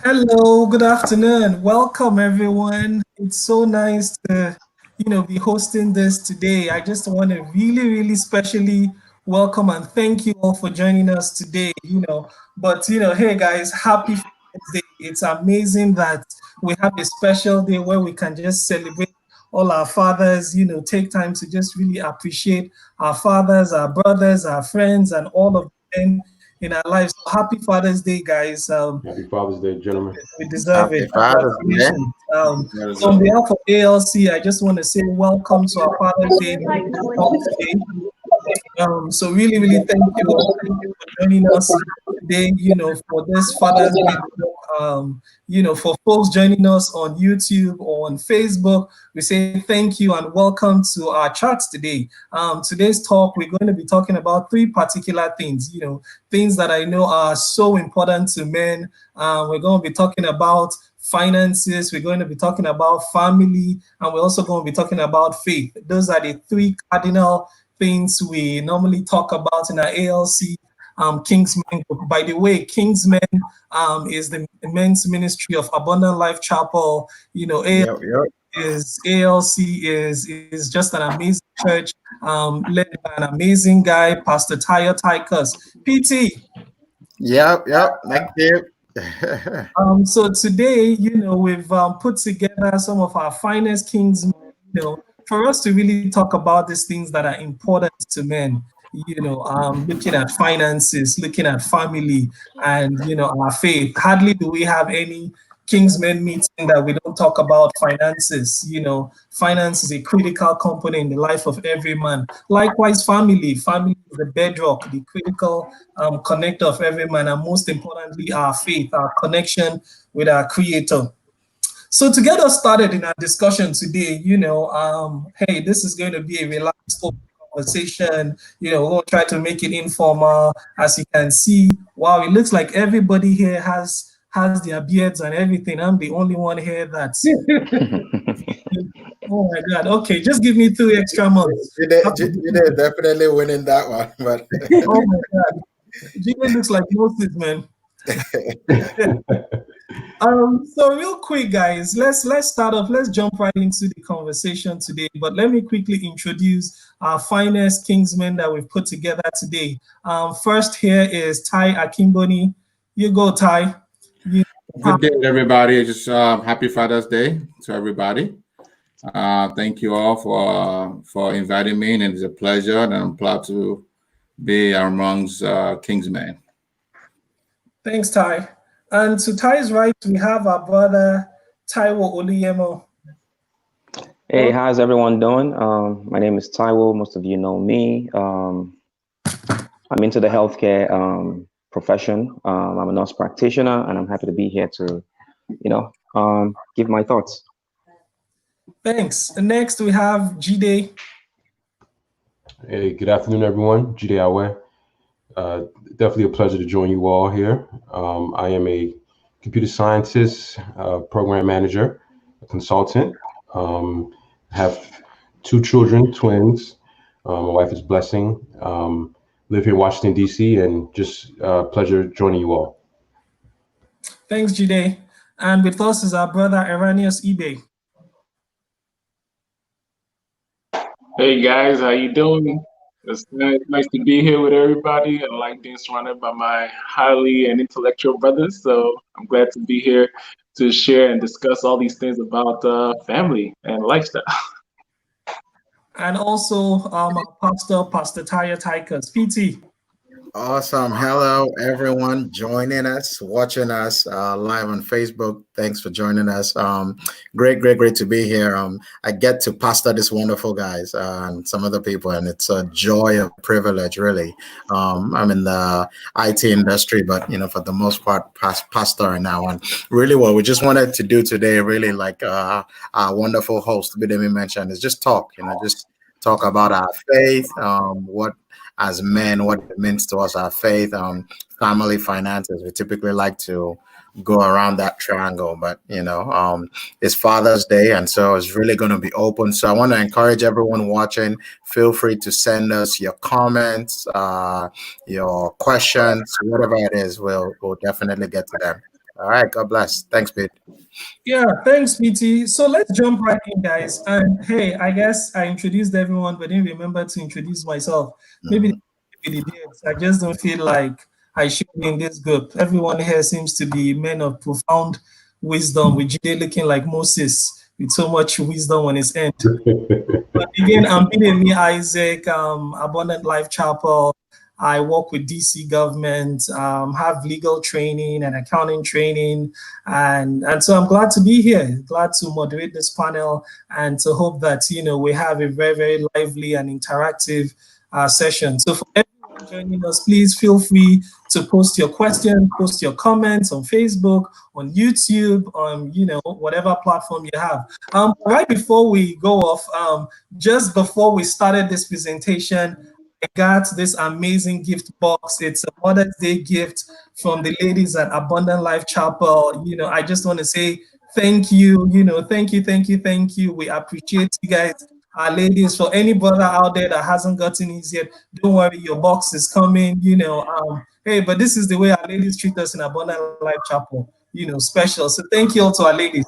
Hello, good afternoon. Welcome everyone. It's so nice to, be hosting this today. I just want to really specially welcome and thank you all for joining us today. But hey guys, happy Father's Day. It's amazing that we have a special day where we can just celebrate all our fathers, take time to just really appreciate our fathers, our brothers, our friends, and all of them in our lives. So happy Father's Day, guys. Happy Father's Day, gentlemen. We deserve Happy it. Father's Day. Congratulations. So on behalf of ALC, I just want to say welcome to our Father's Day talk today. So really thank you all. Thank you for joining us today, for this Father's Day. For folks joining us on YouTube or on Facebook, we say thank you and welcome to our chats today. Today's talk, we're going to be talking about three particular things, things that I know are so important to men. We're going to be talking about finances, we're going to be talking about family, and we're also going to be talking about faith. Those are the three cardinal things we normally talk about in our ALC Kingsmen group. By the way, Kingsmen is the men's ministry of Abundant Life Chapel. ALC is just an amazing church led by an amazing guy, Pastor Tayo Tykus. PT. Yep. Thank you. So today, we've put together some of our finest Kingsmen, for us to really talk about these things that are important to men, looking at finances, looking at family, and our faith. Hardly do we have any Kingsmen meeting that we don't talk about finances. Finance is a critical component in the life of every man. Likewise, family. Family is the bedrock, the critical connector of every man, and most importantly, our faith, our connection with our Creator. So to get us started in our discussion today, hey, this is going to be a relaxed open conversation. We're going to try to make it informal. As you can see, wow, it looks like everybody here has their beards and everything. I'm the only one here that's. Oh my God. Okay, just give me 3 extra months. You're definitely winning that one. But oh my God. Jimmy looks like Moses, man. So real quick, guys, let's start off. Let's jump right into the conversation today. But let me quickly introduce our finest Kingsmen that we've put together today. First here is Ty Akimboni. You go, Ty. Good day, everybody. Just happy Father's Day to everybody. Thank you all for inviting me, and it's a pleasure, and I'm proud to be amongst Kingsmen. Thanks, Ty. And to Ty's right, we have our brother Taiwo Oluyemo. Hey, how's everyone doing? My name is Taiwo. Most of you know me. I'm into the healthcare profession. I'm a nurse practitioner, and I'm happy to be here to, give my thoughts. Thanks. And next, we have Jide. Hey, good afternoon, everyone. Jide Awe. Definitely a pleasure to join you all here. I am a computer scientist, program manager, a consultant. Have 2 children, twins. My wife is Blessing. Live here in Washington, D.C., and just pleasure joining you all. Thanks, Jide. And with us is our brother Eranius Ibe. Hey guys, how you doing? It's nice to be here with everybody. I like being surrounded by my highly and intellectual brothers. So I'm glad to be here to share and discuss all these things about family and lifestyle. And also Pastor Taya Tykus, PT. awesome. Hello, everyone joining us, watching us live on Facebook. Thanks for joining us. Great to be here. I get to pastor these wonderful guys and some other people, and it's a joy, a privilege, really. I'm in the IT industry, but for the most part, pastoring now. And really, what we just wanted to do today, really, like our wonderful host Bidemi mentioned, is just talk. Just talk about our faith, what as men, what it means to us, our faith, family, finances. We typically like to go around that triangle, but it's Father's Day, and so it's really going to be open. So I want to encourage everyone watching, feel free to send us your comments, your questions, whatever it is. We'll definitely get to them. All right. God bless. Thanks, Pete. Yeah, thanks, PT. So let's jump right in, guys. And hey, I guess I introduced everyone, but didn't remember to introduce myself. Maybe they did. I just don't feel like I should be in this group. Everyone here seems to be men of profound wisdom, with Jide looking like Moses with so much wisdom on his end. But again, I'm Bidemi Isaac, Abundant Life Chapel. I work with DC government, have legal training and accounting training. And so I'm glad to be here, glad to moderate this panel and to hope that, we have a very, very lively and interactive session. So for everyone joining us, please feel free to post your questions, post your comments on Facebook, on YouTube, on, whatever platform you have. Right before we go off, just before we started this presentation, I got this amazing gift box. It's a Mother's Day gift from the ladies at Abundant Life Chapel. I just want to say thank you. Thank you, thank you, thank you. We appreciate you guys, our ladies. For any brother out there that hasn't gotten his yet, don't worry, your box is coming. Hey, but this is the way our ladies treat us in Abundant Life Chapel. Special. So thank you all to our ladies.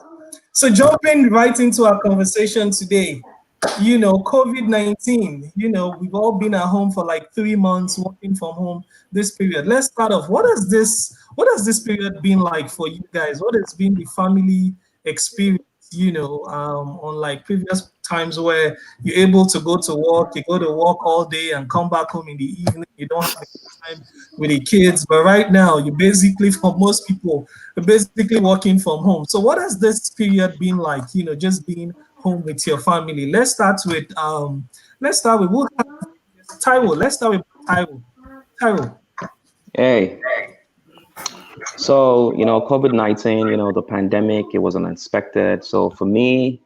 So jumping right into our conversation today. COVID-19, we've all been at home for like 3 months, working from home this period. Let's start off. What has this period been like for you guys? What has been the family experience, on like previous times where you're able to go to work, you go to work all day and come back home in the evening, you don't have time with the kids. But right now, you basically, for most people, you're basically working from home. So what has this period been like, just being home with your family? Let's start with Taiwo. Let's start with Taiwo. Hey. So, COVID-19, the pandemic, it was unexpected. So for me,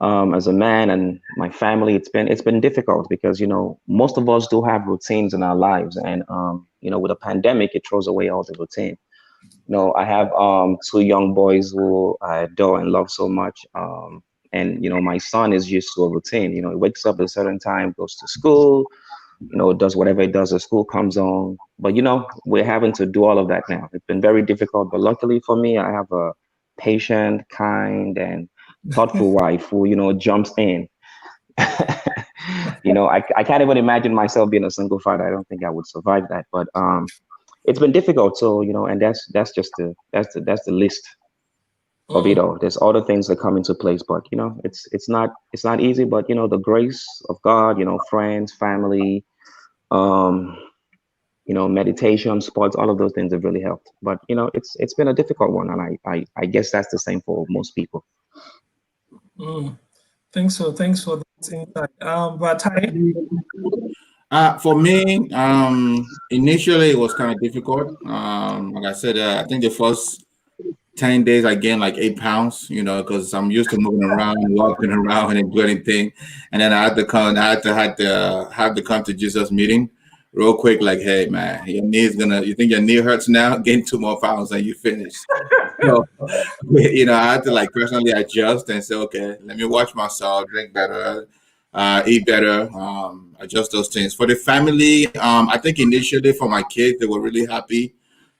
as a man and my family, it's been difficult because, most of us do have routines in our lives. And, with a pandemic, it throws away all the routine. I have 2 young boys who I adore and love so much. And, my son is used to a routine. He wakes up at a certain time, goes to school, does whatever he does as school comes on. But, we're having to do all of that now. It's been very difficult. But luckily for me, I have a patient, kind, and thoughtful wife who, jumps in. I can't even imagine myself being a single father. I don't think I would survive that. But it's been difficult. So, and that's just the list of it all. There's other things that come into place, but it's not easy. But the grace of God, friends, family, meditation, sports, all of those things have really helped. But it's been a difficult one, and I guess that's the same for most people. Thanks for that insight. But for me, initially it was kind of difficult. Like I said, I think the first 10 days I gained like 8 pounds, because I'm used to moving around, walking around and doing anything. And then I had to come to Jesus meeting real quick, like, hey man, you think your knee hurts now? Gain 2 more pounds and you finish. So, I had to like personally adjust and say, okay, let me watch myself, drink better, eat better, adjust those things. For the family, I think initially for my kids, they were really happy.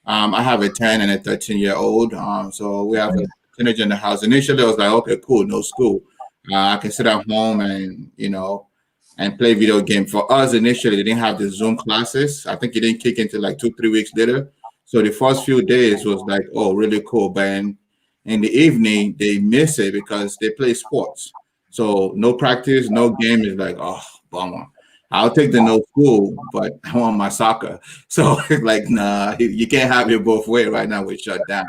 I have a 10 and a 13-year-old. So we have a teenager in the house. Initially, I was like, okay, cool, no school. I can sit at home and, and play video game. For us, initially, they didn't have the Zoom classes. I think it didn't kick into like 2-3 weeks later. So the first few days was like, oh, really cool. But in the evening, they miss it because they play sports. So no practice, no game is like, oh, bummer. I'll take the no school, but I want my soccer. So it's like, nah, you can't have it both ways right now. We're shut down.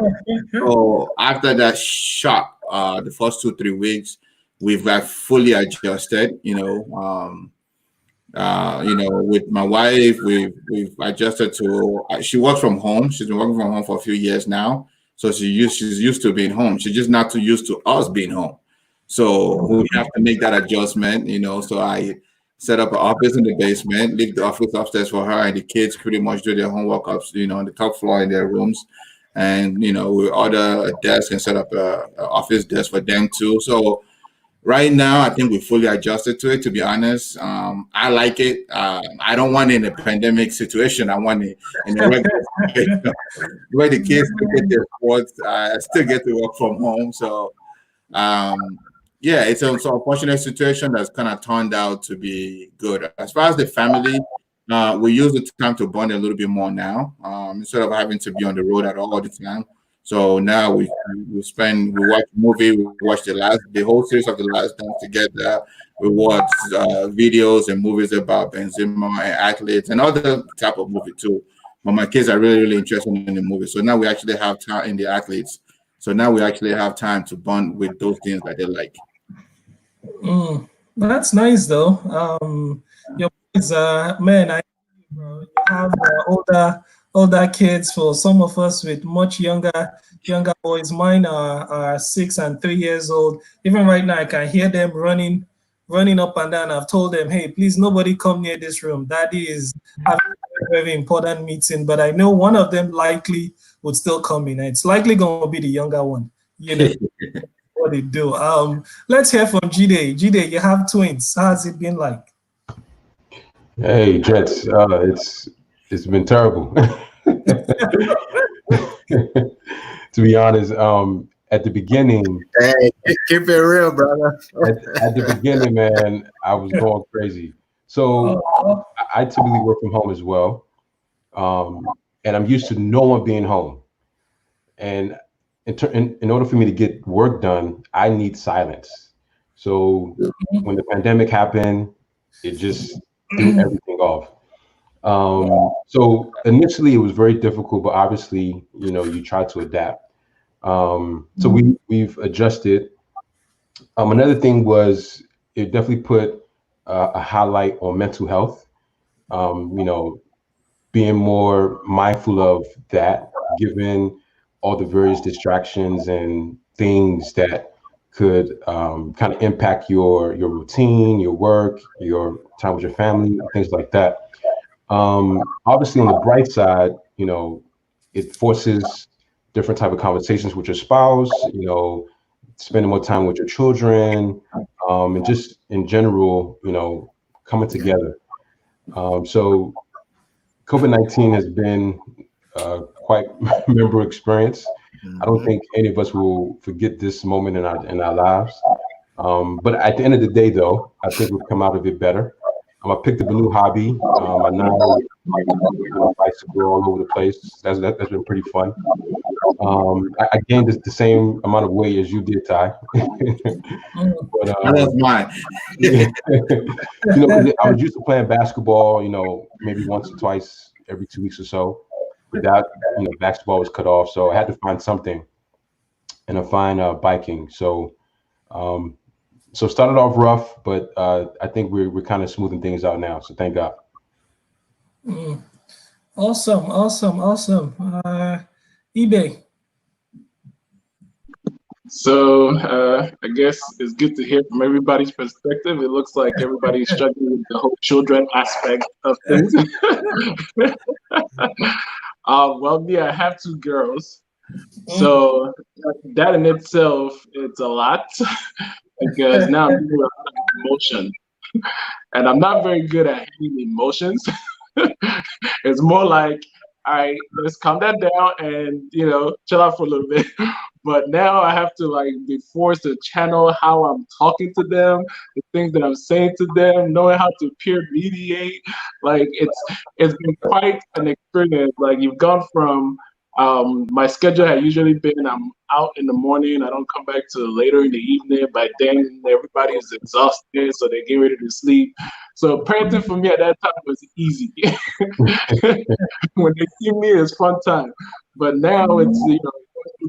So after that shock, the first 2-3 weeks, we've got fully adjusted. With my wife, we've adjusted to. She works from home. She's been working from home for a few years now, so she's used to being home. She's just not too used to us being home. So we have to make that adjustment. So I set up an office in the basement, leave the office upstairs for her, and the kids pretty much do their homework up, on the top floor in their rooms. And, we order a desk and set up an office desk for them too. So Right now, I think we fully adjusted to it, to be honest. I like it. I don't want it in a pandemic situation. I want it in a regular situation where the kids still get their sports, still get to work from home. So, yeah, it's an unfortunate situation that's kind of turned out to be good. As far as the family, we use the time to bond a little bit more now, instead of having to be on the road at all the time. So now we watch a movie, we watch the whole series of The Last Dance together. We watch videos and movies about Benzema and athletes and other type of movie too. But my kids are really interested in the movie. So now we actually have time in the athletes. So now we actually have time to bond with those things that they like. That's nice though. Your boys, man, bro, you have older kids. For some of us with much younger boys, mine are 6 and 3 years old. Even right now, I can hear them running up and down. I've told them, hey, please, nobody come near this room. Daddy is having a very important meeting, but I know one of them likely would still come in. It's likely going to be the younger one. You know what they do. Let's hear from Jide. Jide, you have twins. How's it been like? Hey, Jets, it's been terrible. To be honest, at the beginning, Hey, keep it real, brother. at the beginning, man, I was going crazy. So I typically work from home as well, and I'm used to no one being home. And in order for me to get work done, I need silence. So when the pandemic happened, it just threw everything off. So initially it was very difficult, but obviously, you try to adapt. So we've adjusted. Another thing was it definitely put a highlight on mental health. Being more mindful of that, given all the various distractions and things that could kind of impact your routine, your work, your time with your family, things like that. Obviously, on the bright side, it forces different type of conversations with your spouse. Spending more time with your children, and just in general, coming together. So COVID-19 has been quite a memorable experience. I don't think any of us will forget this moment in our lives. But at the end of the day, though, I think we've come out of it better. I picked up a new hobby. I now bicycle all over the place. That's been pretty fun. I gained the same amount of weight as you did, Ty. But That was mine. I was used to playing basketball, maybe once or twice every 2 weeks or so. But that, basketball was cut off, so I had to find something, and I find biking. So started off rough, but I think we're kind of smoothing things out now. So thank God. Awesome. eBay. So I guess it's good to hear from everybody's perspective. It looks like everybody's struggling with the whole children aspect of things. Well, yeah, I have 2 girls. So that in itself, it's a lot because now I'm doing a lot of emotion. And I'm not very good at handling emotions. It's more like, all right, let's calm that down and chill out for a little bit. But now I have to be forced to channel how I'm talking to them, the things that I'm saying to them, knowing how to peer mediate. It's been quite an experience. You've gone from my schedule had usually been I'm out in the morning, I don't come back till later in the evening. By then everybody is exhausted, so they get ready to sleep. So parenting for me at that time was easy. When they see me, it's fun time. But now it's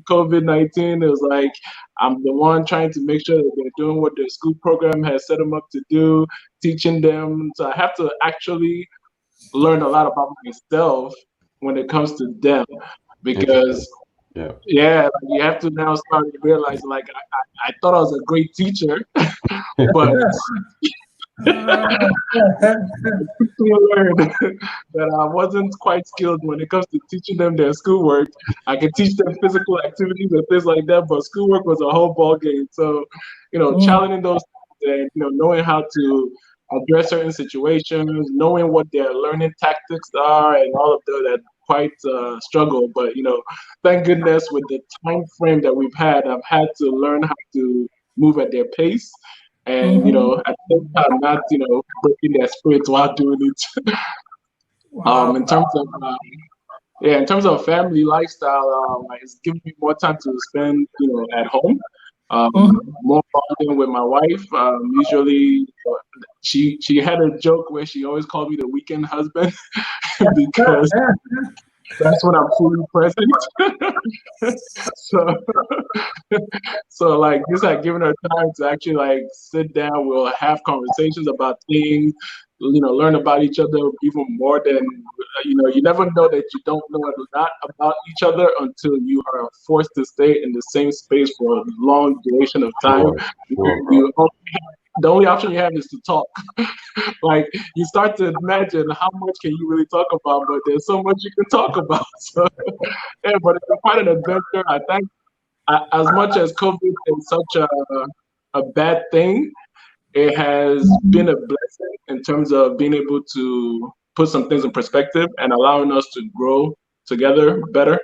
COVID-19, it was like I'm the one trying to make sure that they're doing what their school program has set them up to do, teaching them. So I have to actually learn a lot about myself when it comes to them, because you have to now start to realize I thought I was a great teacher, but I learned that I wasn't quite skilled when it comes to teaching them their schoolwork. I could teach them physical activities and things like that, but schoolwork was a whole ball game. So challenging those and knowing how to address certain situations, knowing what their learning tactics are, and all of that quite struggle. But thank goodness with the time frame that we've had, I've had to learn how to move at their pace, and at the same time not breaking their spirits while doing it. Wow. In terms of family lifestyle, it's giving me more time to spend at home. More bonding with my wife. Usually, she had a joke where she always called me the weekend husband because that's when I'm fully present. so, so like just like giving her time to actually like sit down. We'll have conversations about things. Learn about each other even more than you never know that you don't know a lot about each other until you are forced to stay in the same space for a long duration of time. The only option you have is to talk. Like you start to imagine how much can you really talk about, but there's so much you can talk about. So, yeah, but it's quite an adventure. I think as much as COVID is such a bad thing, it has been a blessing in terms of being able to put some things in perspective and allowing us to grow together better.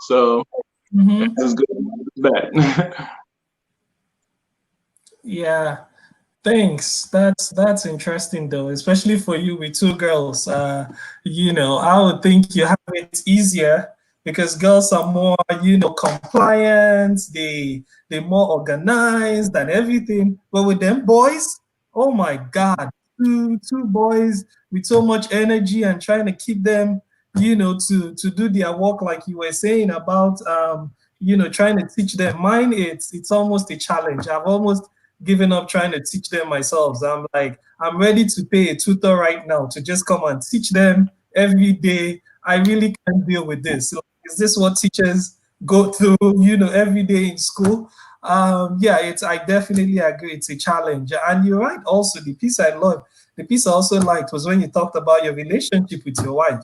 So it's good, it's bad. Yeah. Thanks. That's interesting though, especially for you with two girls. I would think you have it easier because girls are more, compliant, they're more organized and everything. But with them boys, oh my God, two boys with so much energy and trying to keep them, to do their work like you were saying about trying to teach them. Mine, it's almost a challenge. I've almost given up trying to teach them myself. So I'm like, I'm ready to pay a tutor right now to just come and teach them every day. I really can't deal with this. So is this what teachers go through, every day in school? I definitely agree. It's a challenge. And you're right. Also, the piece I also liked was when you talked about your relationship with your wife,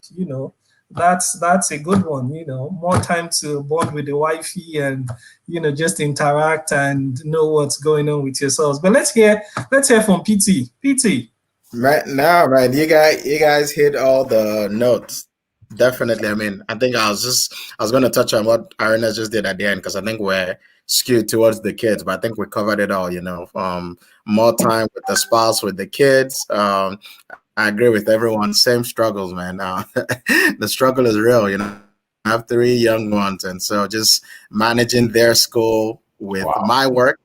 that's a good one, more time to bond with the wifey and just interact and know what's going on with yourselves. But let's hear from PT. Right now, right, you guys hit all the notes. Definitely. I mean, I think I was going to touch on what Arena just did at the end because I think we're skewed towards the kids, but I think we covered it all. More time with the spouse, with the kids. I agree with everyone. Same struggles, man. The struggle is real. I have 3 young ones, and so just managing their school with my work,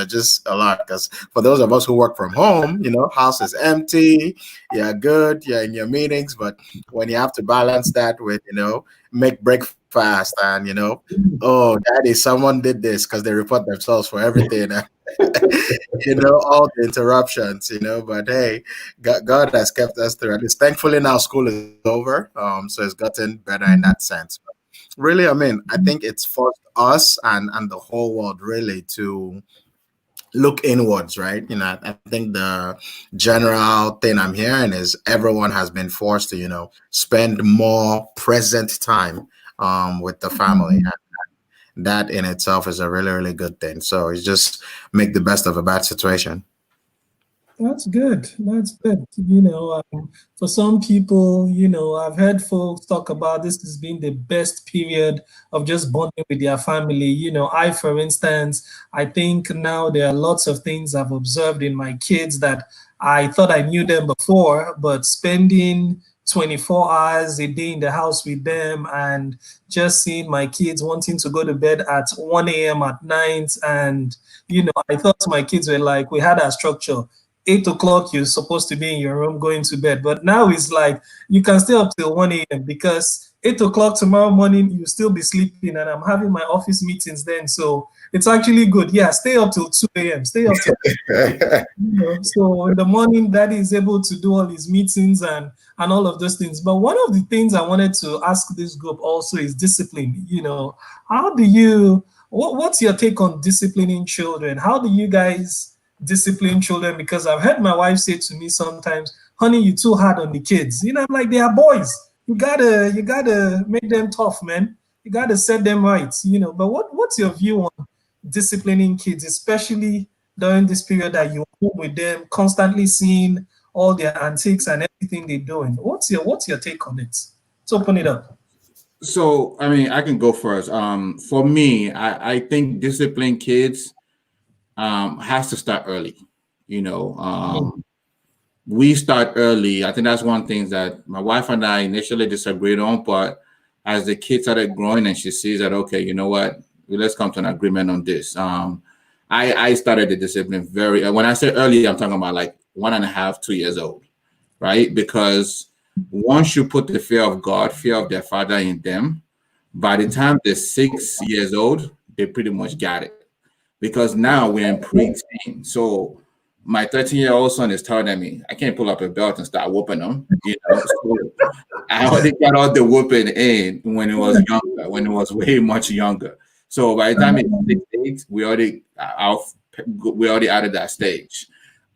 just a lot. Because for those of us who work from home, house is empty. You're good. You're in your meetings, but when you have to balance that with, make breakfast and, oh, daddy, someone did this because they report themselves for everything. All the interruptions, but hey, God has kept us through. At least thankfully now school is over. So it's gotten better in that sense. But really, I mean, I think it's forced us and the whole world really to look inwards, right? I think the general thing I'm hearing is everyone has been forced to, spend more present time with the family. That in itself is a really, really good thing. So it's just make the best of a bad situation. That's good. That's good. For some people, I've heard folks talk about this as being the best period of just bonding with their family. For instance, I think now there are lots of things I've observed in my kids that I thought I knew them before, but spending 24 hours a day in the house with them and just seeing my kids wanting to go to bed at 1 a.m. at night. And, I thought my kids were like, we had our structure. 8 o'clock, you're supposed to be in your room going to bed. But now it's like you can stay up till 1 a.m. because 8 o'clock tomorrow morning, you'll still be sleeping and I'm having my office meetings then. So it's actually good. Yeah, stay up till 2 a.m. Stay up till so in the morning, daddy is able to do all his meetings and all of those things. But one of the things I wanted to ask this group also is discipline. How do you what's your take on disciplining children? How do you guys discipline children? Because I've heard my wife say to me sometimes, honey, you're too hard on the kids. I'm like, they are boys. You gotta make them tough, man. You gotta set them right. But what's your view on disciplining kids, especially during this period that you're home with them, constantly seeing all their antics and everything they're doing? What's your take on it? Let's open it up. So, I mean, I can go first. For me, I think disciplined kids has to start early. You know, we start early. I think that's one thing that my wife and I initially disagreed on, but as the kids started growing and she sees that, okay, you know what, let's come to an agreement on this. I started the discipline very, when I say early, I'm talking about like 1.5, 2 years old, right? Because once you put the fear of God, fear of their father in them, by the time they're 6 years old, they pretty much got it. Because now we're in preteen. So my 13-year-old son is telling me, I can't pull up a belt and start whooping them. You know, so I already got all the whooping in when it was younger, when it was way much younger. So by the time it's 6, 8, we already out of that stage.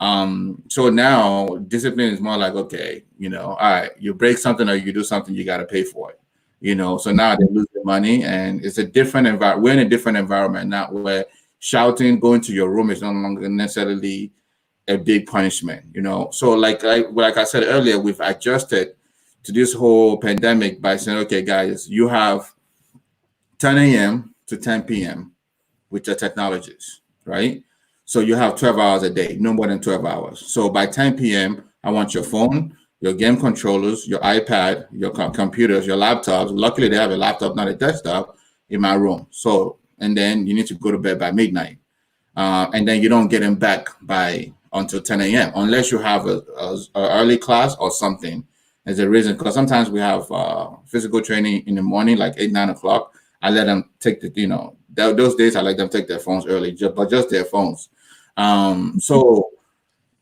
So now discipline is more like, okay, you know, all right, you break something or you do something, you got to pay for it. You know, so now they lose their money, and it's a different environment. We're in a different environment now where shouting, going to your room is no longer necessarily a big punishment, you know. So like I said earlier, we've adjusted to this whole pandemic by saying, okay, guys, you have 10 a.m. to 10 p.m. with your technologies, right? So you have 12 hours a day, no more than 12 hours. So by 10 p.m., I want your phone, your game controllers, your iPad, your computers, your laptops. Luckily, they have a laptop, not a desktop, in my room. So, and then you need to go to bed by midnight. And then you don't get them back until 10 a.m. unless you have a early class or something. There's a reason, because sometimes we have physical training in the morning, like 8, 9 o'clock. I let them take those days I let them take their phones early, but just their phones. So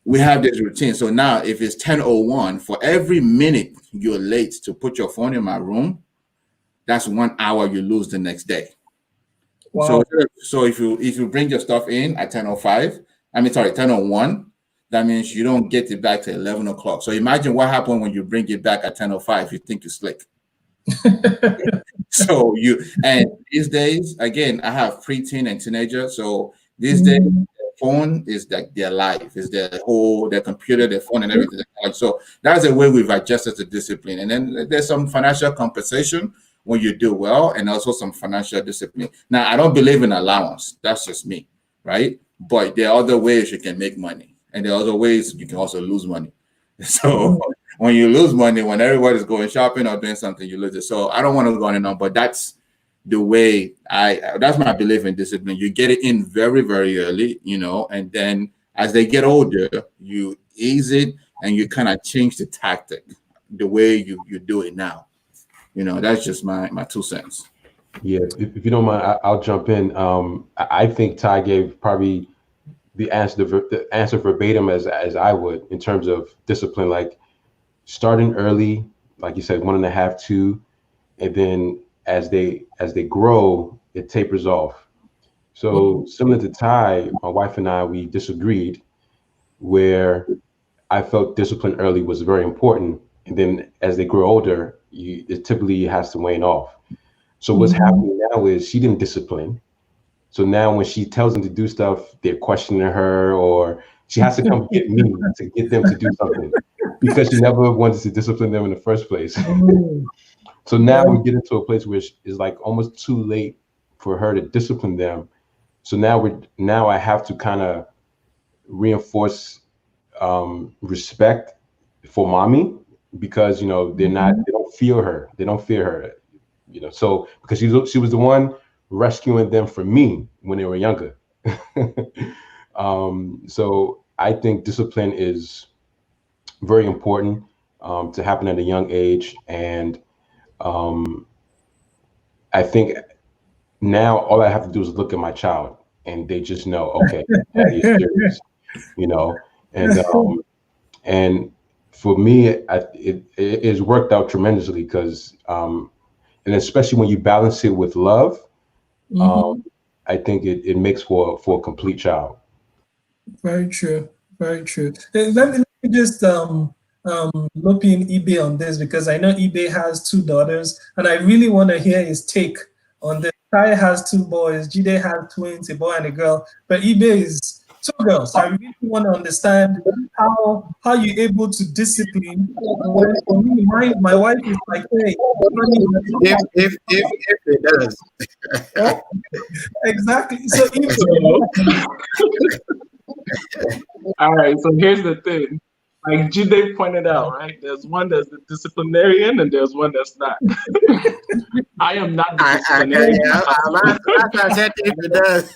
we have this routine. So now if it's 10:01, for every minute you're late to put your phone in my room, that's 1 hour you lose the next day. Wow. So if you bring your stuff in at 10:01, that means you don't get it back to 11 o'clock. So imagine what happened when you bring it back at 10:05. You think you're slick. So and these days, again, I have preteen and teenager. So these days, their phone is like their life, is their computer, their phone, and everything. So that's the way we've adjusted to discipline. And then there's some financial compensation when you do well, and also some financial discipline. Now, I don't believe in allowance. That's just me, right? But there are other ways you can make money, and there are other ways you can also lose money. So when you lose money, when everybody's going shopping or doing something, you lose it. So I don't want to go on and on, but that's the way that's my belief in discipline. You get it in very, very early, you know, and then as they get older, you ease it and you kind of change the tactic, the way you do it now. You know, that's just my 2 cents. Yeah, if you don't mind, I'll jump in. I think Ty gave probably the answer verbatim as I would, in terms of discipline, like starting early, like you said, 1.5, 2, and then as they grow, it tapers off. So similar to Ty, my wife and I, we disagreed, where I felt discipline early was very important, and then as they grow older, it typically has to wane off. So what's happening now is she didn't discipline. So now when she tells them to do stuff, they're questioning her, or she has to come get me to get them to do something, because she never wanted to discipline them in the first place. So now we get into a place where it's like almost too late for her to discipline them. So now I have to kind of reinforce respect for mommy, because, you know, they don't fear her. They don't fear her, you know, so because she was the one rescuing them from me when they were younger. So I think discipline is very important to happen at a young age. And I think now all I have to do is look at my child and they just know, okay, Daddy is serious, you know, and for me, it has worked out tremendously, because, and especially when you balance it with love, I think it makes for a complete child. Very true. Very true. Let me just loop in eBay on this, because I know eBay has 2 daughters, and I really want to hear his take on this. Ty has 2 boys, Jide has twins, a boy and a girl, but eBay is So girls, I really want to understand how you're able to discipline. When for me, my wife is like, hey, honey, If it does. exactly. So if All right, so here's the thing. Like Jide pointed out, right? There's one that's the disciplinarian and there's one that's not. I am not the disciplinarian. I said if it does.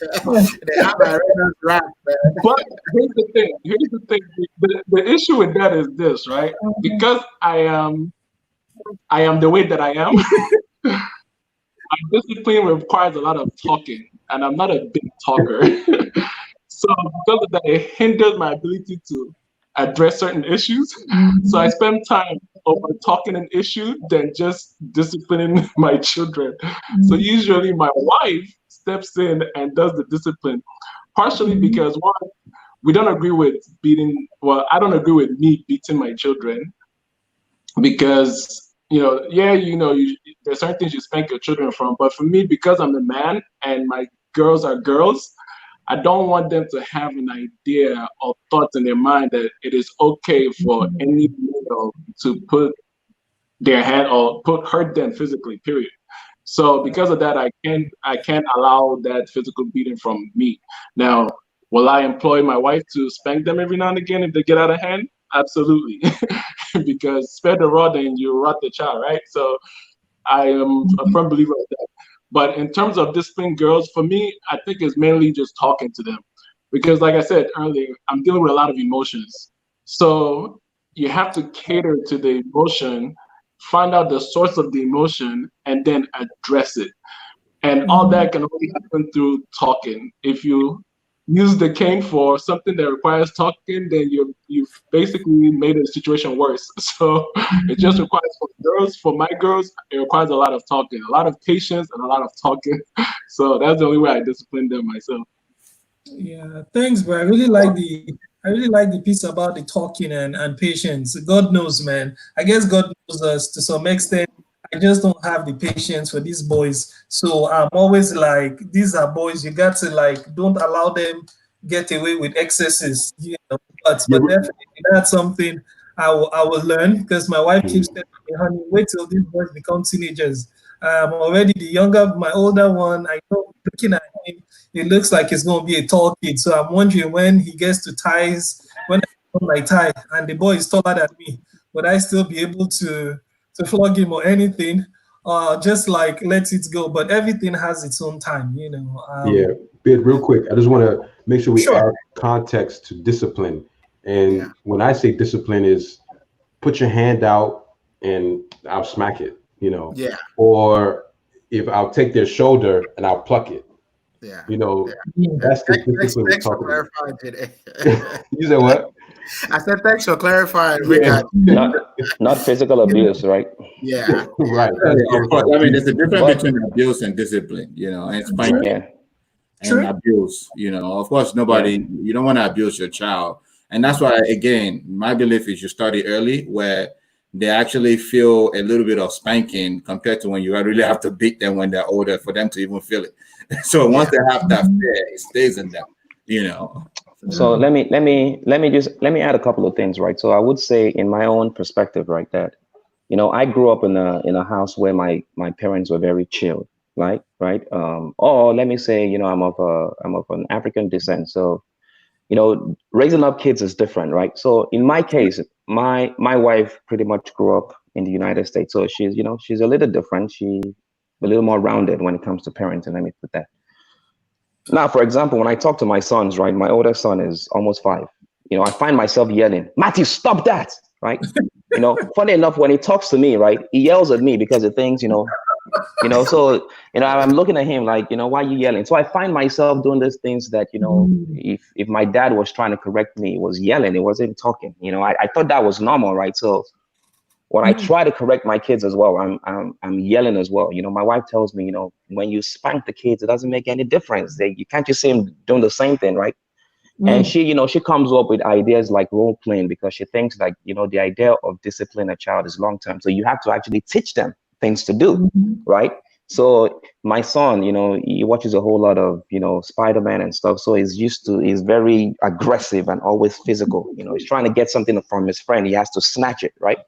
They have a reference rap, man. But here's the thing. Here's the thing. The issue with that is this, right? Because I am the way that I am. My discipline requires a lot of talking, and I'm not a big talker. So because of that, it hinders my ability to address certain issues. So I spend time over talking an issue than just disciplining my children. So usually my wife steps in and does the discipline, partially because one, we don't agree with beating. Well, I don't agree with me beating my children because there's certain things you spank your children from. But for me, because I'm a man and my girls are girls, I don't want them to have an idea or thoughts in their mind that it is okay for any male to put their hand or hurt them physically, period. So because of that, I can't allow that physical beating from me. Now, will I employ my wife to spank them every now and again if they get out of hand? Absolutely. Because spare the rod and you rot the child, right? So I am a firm believer of that. But in terms of disciplining girls, for me, I think it's mainly just talking to them. Because like I said earlier, I'm dealing with a lot of emotions. So you have to cater to the emotion, find out the source of the emotion, and then address it. And all that can only happen through talking. If you use the cane for something that requires talking, then you've basically made the situation worse. So it just requires for my girls, it requires a lot of talking, a lot of patience and a lot of talking. So that's the only way I discipline them myself. Yeah, thanks, bro. I really like the piece about the talking and patience. God knows, man. I guess God knows us to some extent. I just don't have the patience for these boys. So I'm always like, these are boys. You got to like, don't allow them get away with excesses. But definitely that's something I will learn because my wife keeps telling me, honey, wait till these boys become teenagers. Already my older one, I know looking at him, it looks like he's going to be a tall kid. So I'm wondering when he gets to ties, when I become like Ty, and the boy is taller than me, would I still be able to flog him or anything? Just like let it go. But everything has its own time, Yeah, Bid, real quick, I just want to make sure we Sure. add context to discipline. And when I say discipline is put your hand out and I'll smack it, Yeah. or if I'll take their shoulder and I'll pluck it, Yeah. that's the discipline we're Thanks for talking about. clarifying today. You said what? I said thanks for clarifying. Yeah. Not physical abuse, right? Yeah. Right. Of course, I mean, there's a difference between abuse and discipline, and spanking Yeah. and abuse. Of course, you don't want to abuse your child. And that's why, again, my belief is you start it early where they actually feel a little bit of spanking compared to when you really have to beat them when they're older for them to even feel it. So once they have that fear, it stays in them, So let me add a couple of things, right? So I would say in my own perspective, right, that I grew up in a house where my parents were very chill, right? Or let me say, I'm of an African descent. So, raising up kids is different, right? So in my case, my wife pretty much grew up in the United States. So she's a little different. She's a little more rounded when it comes to parenting. Let me put that. Now, for example, when I talk to my sons, right, my older son is almost 5. I find myself yelling, Matthew, stop that, right? Funny enough, when he talks to me, right, he yells at me because he thinks, so, I'm looking at him like, why are you yelling? So I find myself doing these things that, if my dad was trying to correct me, he was yelling, he wasn't talking. I thought that was normal, right? So when I try to correct my kids as well, I'm yelling as well. My wife tells me, when you spank the kids, it doesn't make any difference. You can't just see them doing the same thing, right? And she comes up with ideas like role playing because she thinks like, the idea of discipline a child is long term. So you have to actually teach them things to do, right? So my son, he watches a whole lot of, Spider-Man and stuff. So he's very aggressive and always physical. He's trying to get something from his friend. He has to snatch it, right?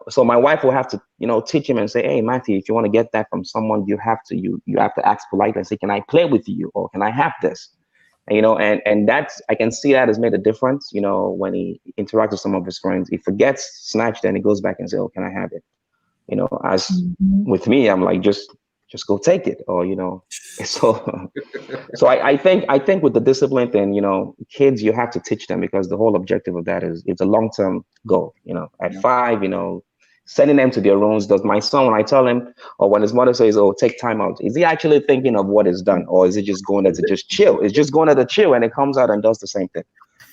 So my wife will have to, teach him and say, hey, Matthew, if you want to get that from someone, you have to ask politely and say, can I play with you? Or can I have this? And that's, I can see that has made a difference, when he interacts with some of his friends. He forgets, snatch, then he goes back and say, oh, can I have it? As with me, I'm like, just go take it, or so I think with the discipline thing, kids, you have to teach them, because the whole objective of that is it's a long-term goal. At 5, sending them to their rooms. Does my son, when I tell him, or when his mother says, oh, take time out, is he actually thinking of what is done, or is it just going there to just chill? It's just going there to chill, and it comes out and does the same thing.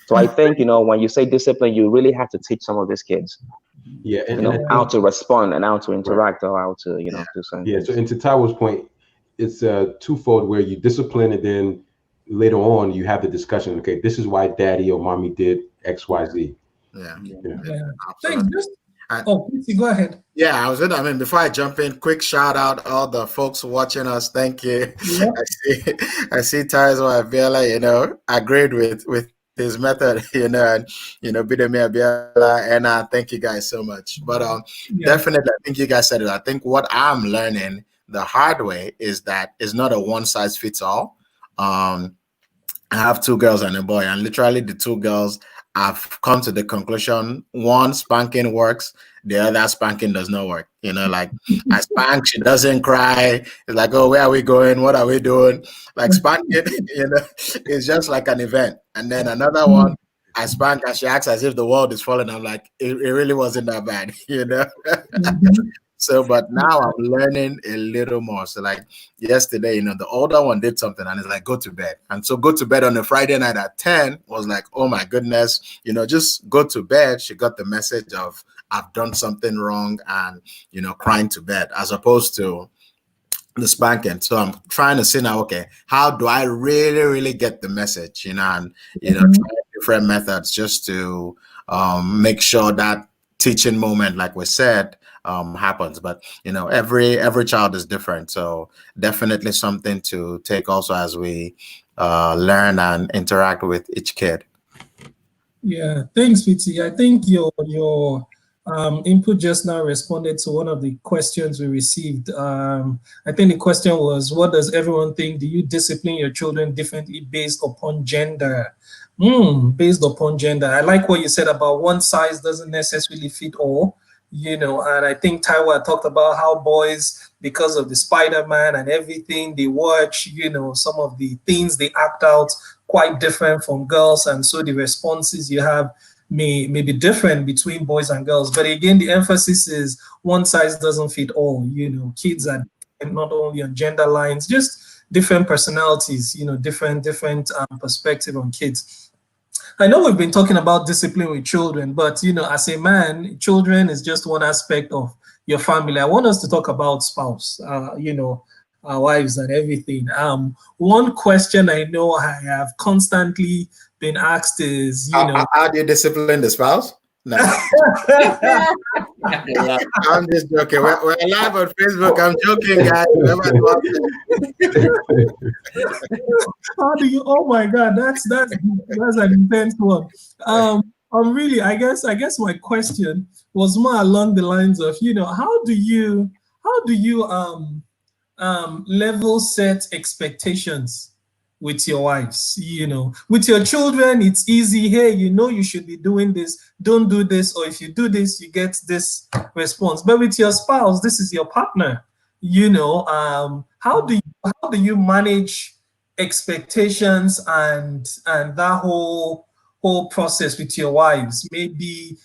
So I think, when you say discipline, you really have to teach some of these kids, how to respond and how to interact, or how to, do something. Yeah. So, and to Taiwo's point, it's twofold, where you discipline, and then later on you have the discussion. Okay, this is why daddy or mommy did X, Y, Z. Yeah. Thanks. Please go ahead. Yeah, I mean, before I jump in, quick shout out all the folks watching us. Thank you. Yeah. I see Taizo Abiola, agreed with his method, and Bidemi Abiola, and thank you guys so much. But definitely, I think you guys said it. I think what I'm learning the hard way is that it's not a one size fits all. I have 2 girls and a boy, and literally the 2 girls, I've come to the conclusion, one, spanking works, the other, spanking does not work. Like I spank, she doesn't cry. It's like, oh, where are we going? What are we doing? Like spanking, it's just like an event. And then another one, I spank and she acts as if the world is falling. I'm like, it really wasn't that bad, So, but now I'm learning a little more. So like yesterday, the older one did something and it's like, go to bed. And so go to bed on a Friday night at 10 was like, oh my goodness, just go to bed. She got the message of, I've done something wrong, and, crying to bed, as opposed to the spanking. So I'm trying to see now, okay, how do I really, really get the message, and, try different methods just to make sure that teaching moment, like we said, happens. But every child is different, so definitely something to take also as we learn and interact with each kid. Yeah, thanks, PT. I think your input just now responded to one of the questions we received. I think the question was, what does everyone think? Do you discipline your children differently based upon gender? Based upon gender. I like what you said about one size doesn't necessarily fit all. And I think Taiwo talked about how boys, because of the Spider-Man and everything they watch, some of the things they act out quite different from girls, and so the responses you have may be different between boys and girls. But again, the emphasis is one size doesn't fit all. Kids are not only on gender lines, just different personalities, different perspective on kids. I know we've been talking about discipline with children, but as a man, children is just one aspect of your family. I want us to talk about spouse, our wives and everything. One question I know I have constantly been asked is, how do you discipline the spouse? No. I'm just joking. We're live on Facebook. I'm joking, guys. How do you? Oh my God, that's an intense one. Really, I guess my question was more along the lines of, how do you level set expectations with your wives? With your children, it's easy. Hey, you should be doing this. Don't do this, or if you do this, you get this response. But with your spouse, this is your partner. How do you manage expectations and that whole process with your wives? Maybe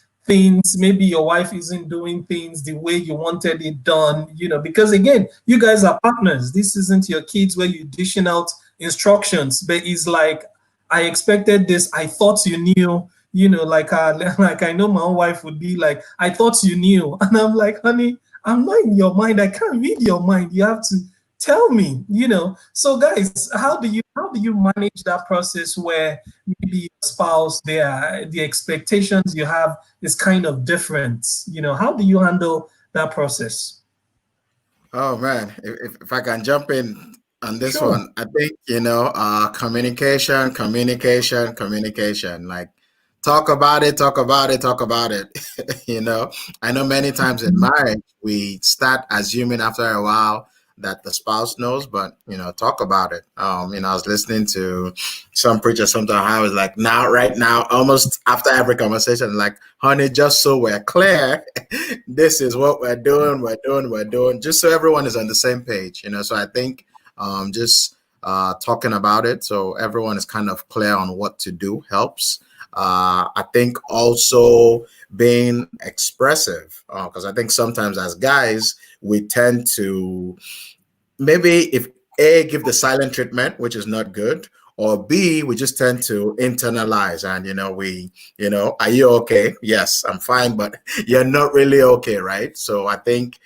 your wife isn't doing things the way you wanted it done, because again, you guys are partners. This isn't your kids where you're dishing out instructions, but it's like, I expected this, I thought you knew, like I know my own wife would be like, I thought you knew. And I'm like, honey, I'm not in your mind. I can't read your mind. You have to tell me, So guys, how do you manage that process where maybe your spouse, the expectations you have is kind of different? How do you handle that process? Oh man, if I can jump in on this Sure. one, I think communication, communication, communication. Like, talk about it, talk about it, talk about it. I know many times in marriage we start assuming after a while that the spouse knows, but talk about it. I was listening to some preacher sometime. I was like, now, right now, almost after every conversation, like, honey, just so we're clear, this is what we're doing, just so everyone is on the same page. So I think just talking about it so everyone is kind of clear on what to do helps. I think also being expressive, because I think sometimes as guys we tend to, maybe if A, give the silent treatment, which is not good, or B, we just tend to internalize and are you okay? Yes, I'm fine, but you're not really okay, right? So I think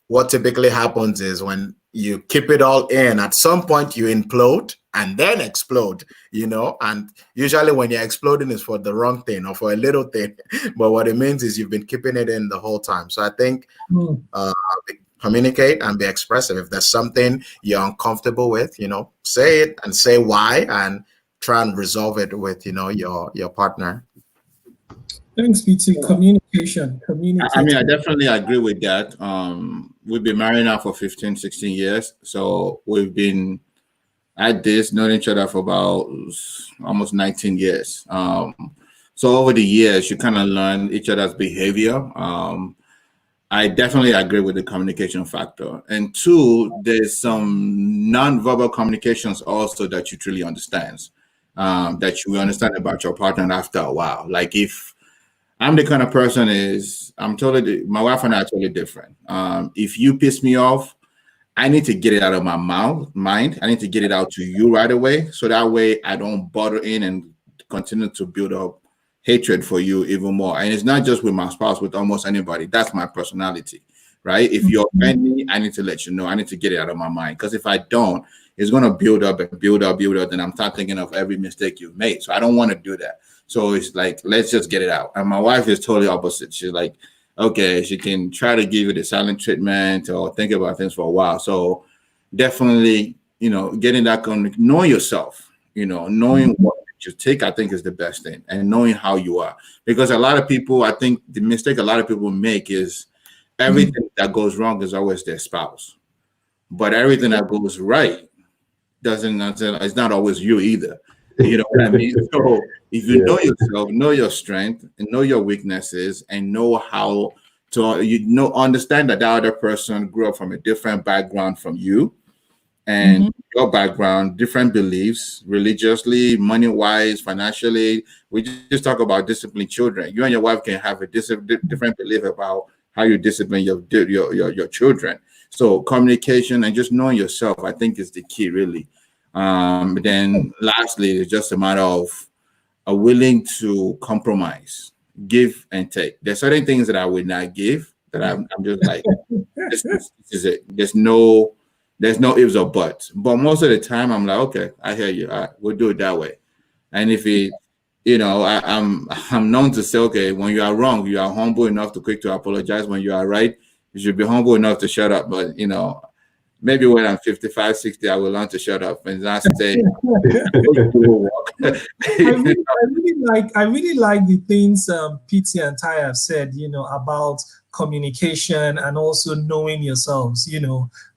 what typically happens is when you keep it all in, at some point you implode and then explode, and usually when you're exploding is for the wrong thing or for a little thing, but what it means is you've been keeping it in the whole time. So I think communicate and be expressive. If there's something you're uncomfortable with, say it and say why, and try and resolve it with your partner. Thanks, PT. Communication. I mean, I definitely agree with that. We've been married now for 15, 16 years. So we've been at this, known each other for about almost 19 years. So over the years, you kind of learn each other's behavior. I definitely agree with the communication factor. And two, there's some non-verbal communications also that you truly understand, that you understand about your partner after a while. Like if I'm the kind of person my wife and I are totally different. If you piss me off, I need to get it out of my mind. I need to get it out to you right away. So that way I don't butter in and continue to build up hatred for you even more. And it's not just with my spouse, with almost anybody. That's my personality, right? If you offend me, I need to let you know. I need to get it out of my mind. Because if I don't, it's going to build up and build up. Then I'm start thinking of every mistake you've made. So I don't want to do that. So it's like, let's just get it out. And my wife is totally opposite. She's like, okay, she can try to give you the silent treatment or think about things for a while. So definitely, getting that, know yourself, knowing what you take, I think is the best thing, and knowing how you are. Because a lot of people, I think the mistake a lot of people make is everything that goes wrong is always their spouse. But everything that goes right it's not always you either. You know what I mean? So if you know yourself, know your strength, and know your weaknesses, and know how to understand that the other person grew up from a different background from you, and your background, different beliefs, religiously, money-wise, financially. We just talk about disciplining children. You and your wife can have a different belief about how you discipline your children. So communication and just knowing yourself, I think, is the key, really. Then lastly, it's just a matter of willing to compromise, give and take. There's certain things that I would not give, that I'm just like, this is it. There's no ifs or buts. But most of the time, I'm like, okay, I hear you. All right, we'll do it that way. And if it, I'm known to say, okay, when you are wrong, you are humble enough to quick to apologize. When you are right, you should be humble enough to shut up. But maybe when I'm 55, 60, I will learn to shut up and not say. I really like the things PT and Ty have said, about communication and also knowing yourselves.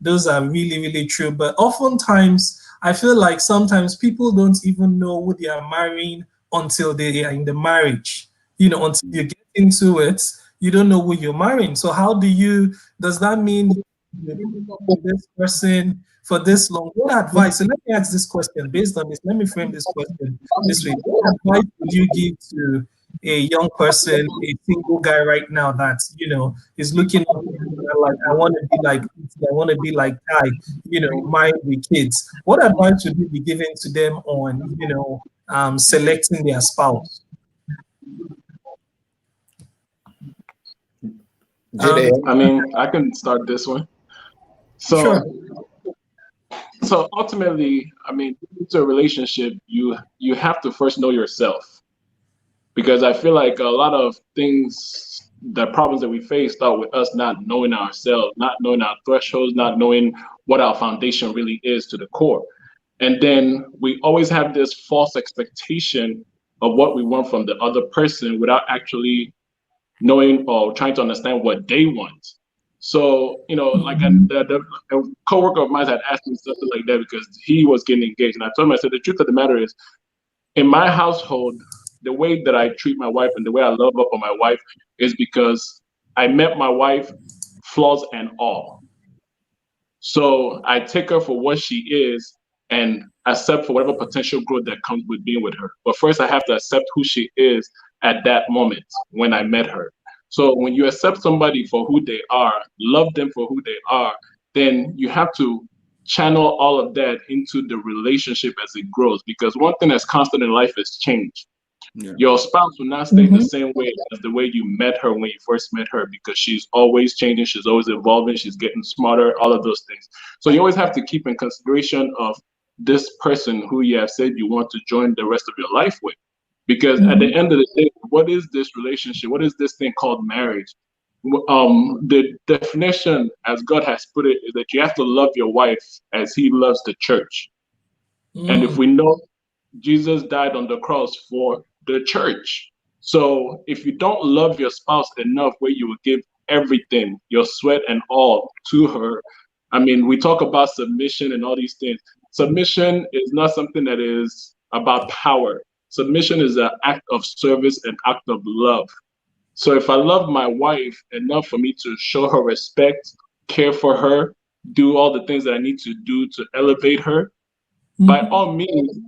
Those are really, really true. But oftentimes, I feel like sometimes people don't even know who they are marrying until they are in the marriage. Until you get into it, you don't know who you're marrying. So does that mean this person for this long? What advice? So let me ask this question based on this. Let me frame this question this way. What advice would you give to a young person, a single guy right now that is looking like, I want to be like Ty, married with kids? What advice would you be giving to them on selecting their spouse? I mean, I can start this one. So, sure. So ultimately, I mean, into a relationship, you have to first know yourself, because I feel like a lot of things the problems that we face start with us not knowing ourselves, not knowing our thresholds, not knowing what our foundation really is to the core. And then we always have this false expectation of what we want from the other person without actually knowing or trying to understand what they want. So, you know, like a coworker of mine had asked me something like that because he was getting engaged. And I told him, I said, the truth of the matter is, in my household, the way that I treat my wife and the way I love up on my wife is because I met my wife flaws and all. So I take her for what she is and accept for whatever potential growth that comes with being with her. But first I have to accept who she is at that moment when I met her. So when you accept somebody for who they are, love them for who they are, then you have to channel all of that into the relationship as it grows. Because one thing that's constant in life is change. Yeah. Your spouse will not stay the same way as the way you met her when you first met her, because she's always changing, she's always evolving, she's getting smarter, all of those things. So you always have to keep in consideration of this person who you have said you want to join the rest of your life with. Because at the end of the day, what is this relationship? What is this thing called marriage? The definition, as God has put it, is that you have to love your wife as he loves the church. And if we know Jesus died on the cross for the church. So if you don't love your spouse enough where you will give everything, your sweat and all to her, I mean, we talk about submission and all these things. Submission is not something that is about power. Submission is an act of service, an act of love. So if I love my wife enough for me to show her respect, care for her, do all the things that I need to do to elevate her, by all means,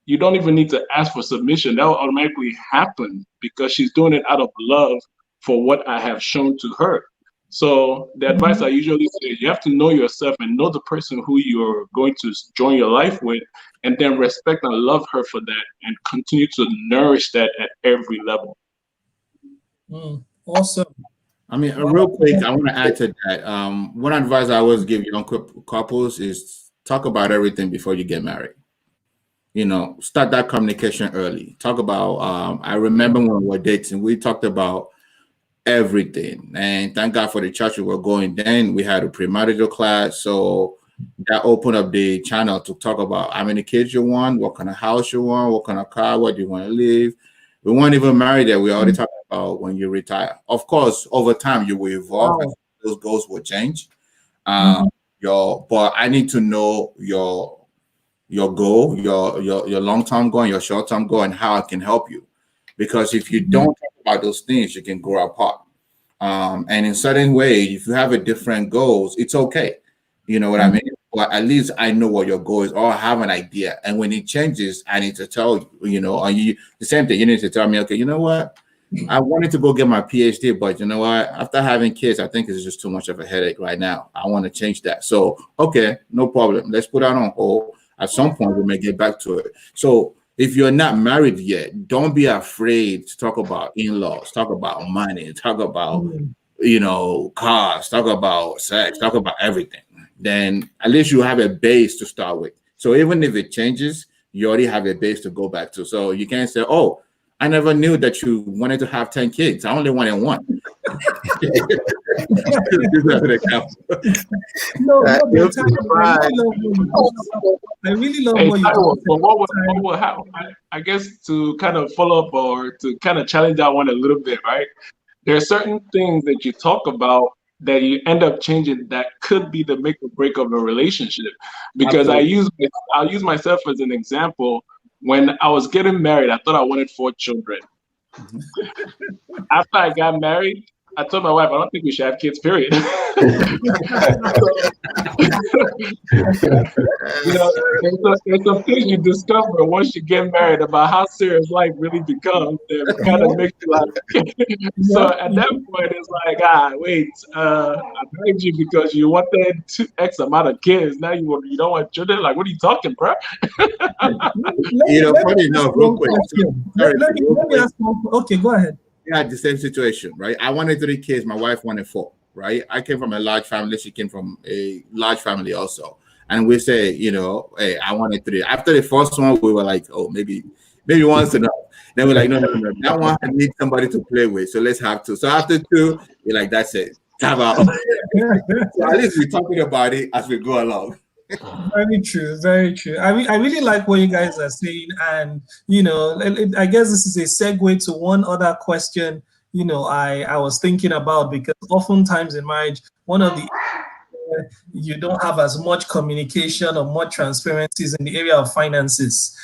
you don't even need to ask for submission. That will automatically happen because she's doing it out of love for what I have shown to her. So the advice I usually say is you have to know yourself and know the person who you're going to join your life with, and then respect and love her for that and continue to nourish that at every level. Awesome. I mean, real quick, I want to add to that. One advice I always give young couples is talk about everything before you get married. You know, start that communication early. Talk about, I remember when we were dating, we talked about everything. And thank God for the church we were going then. We had a premarital class. So that opened up the channel to talk about how many kids you want, what kind of house you want, what kind of car, what do you want to live. We weren't even married yet. We already talked about when you retire. Of course, over time you will evolve and those goals will change. But I need to know your goal, your long-term goal, and your short-term goal, and how I can help you. Because if you don't talk about those things, you can grow apart. And in certain ways, if you have a different goals, it's okay. You know what I mean? But at least I know what your goal is, or I have an idea. And when it changes, I need to tell you, you know, the same thing. You need to tell me, okay, you know what? I wanted to go get my PhD, but you know what? After having kids, I think it's just too much of a headache right now. I want to change that. So, okay, no problem. Let's put that on hold. At some point, we may get back to it. So if you're not married yet, don't be afraid to talk about in-laws, talk about money, talk about, you know, cars, talk about sex, talk about everything. Then at least you have a base to start with. So even if it changes, you already have a base to go back to. So you can't say, oh, I never knew that you wanted to have 10 kids. I only wanted one. No, I really love what you said. What will happen? I guess to kind of follow up or to kind of challenge that one a little bit, right? There are certain things that you talk about that you end up changing that could be the make or break of a relationship. Because I'll use myself as an example. When I was getting married, I thought I wanted 4 children. After I got married, I told my wife, I don't think we should have kids, period. You know, there's some things you discover once you get married about how serious life really becomes. That kind of makes you like, so at that point, it's like, wait, I married you because you wanted X amount of kids. Now you don't want children? Like, what are you talking, bro? You know, funny enough, real quick. Let me ask one. Okay, go ahead. We had the same situation, right? I wanted 3 kids. My wife wanted 4, right? I came from a large family. She came from a large family also. And we say, you know, hey, I wanted 3. After the first one, we were like, oh, maybe one's enough. Then we're like, no, that one I need somebody to play with. So let's have two. So after two, we're like, that's it. Have our own. So at least we're talking about it as we go along. Very true, very true. I really like what you guys are saying, and I guess this is a segue to one other question. I was thinking about, because oftentimes in marriage, one of the you don't have as much communication or much transparencies in the area of finances.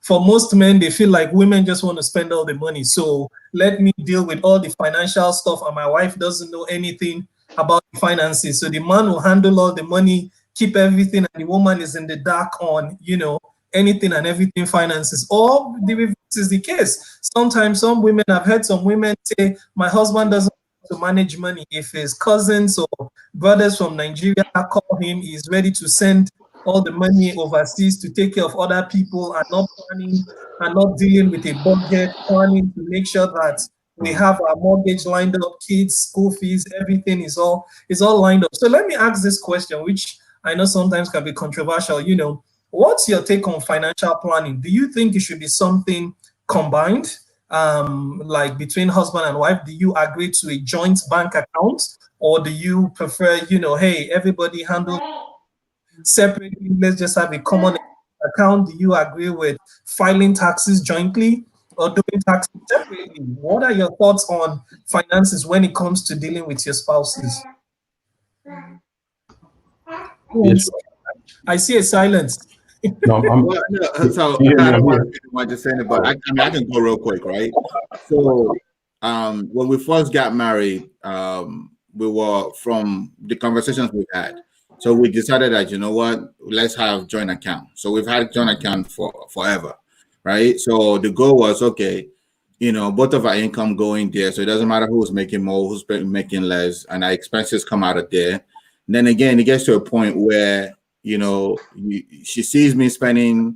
For most men, they feel like women just want to spend all the money. So let me deal with all the financial stuff, and my wife doesn't know anything about the finances. So the man will handle all the money, keep everything, and the woman is in the dark on, anything and everything finances. Or the reverse is the case. Sometimes I've heard some women say, my husband doesn't to manage money. If his cousins or brothers from Nigeria call him, he's ready to send all the money overseas to take care of other people, and not planning and not dealing with a budget, planning to make sure that we have our mortgage lined up, kids, school fees, everything is all lined up. So let me ask this question, which I know sometimes can be controversial. What's your take on financial planning? Do you think it should be something combined? Like between husband and wife? Do you agree to a joint bank account, or do you prefer, hey, everybody handle separately, let's just have a common account? Do you agree with filing taxes jointly or doing taxes separately? What are your thoughts on finances when it comes to dealing with your spouses? Yes. I see a silence. So I don't want to say it, but I can go real quick, right? So when we first got married, we were, from the conversations we've had, so we decided that, let's have joint account. So we've had joint account for forever, right? So the goal was, okay, both of our income going there, so it doesn't matter who's making more, who's making less, and our expenses come out of there. And then again, it gets to a point where she sees me spending,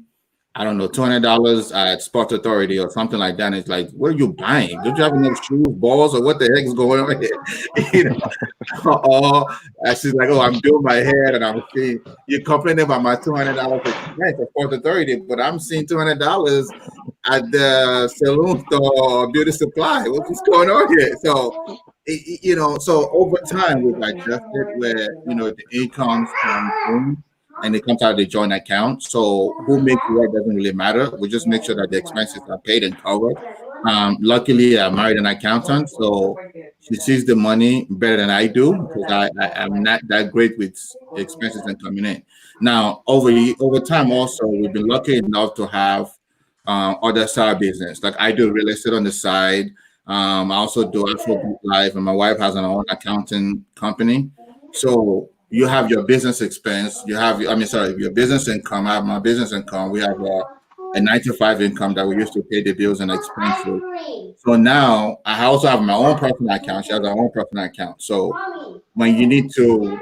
I don't know, $200 at Sports Authority or something like that. And it's like, what are you buying? Don't you have enough shoes, balls, or what the heck is going on here? Or she's like, oh, I'm doing my hair, and I'm seeing you're complaining about my $200 at Sports Authority, but I'm seeing $200 at the saloon store or beauty supply. What's going on here? So, so over time we've adjusted where, the incomes come in and it comes out of the joint account. So who makes what doesn't really matter. We just make sure that the expenses are paid and covered. Luckily, I married an accountant, so she sees the money better than I do, because I'm not that great with expenses and coming in. Now, over time also, we've been lucky enough to have other side business. Like I do real estate on the side. I also do Afrobeat Live, and my wife has an own accounting company. So you have your business expense, your business income. I have my business income. We have a 9-to-5 income that we used to pay the bills and expenses. So now I also have my own personal account. She has her own personal account. So when you need to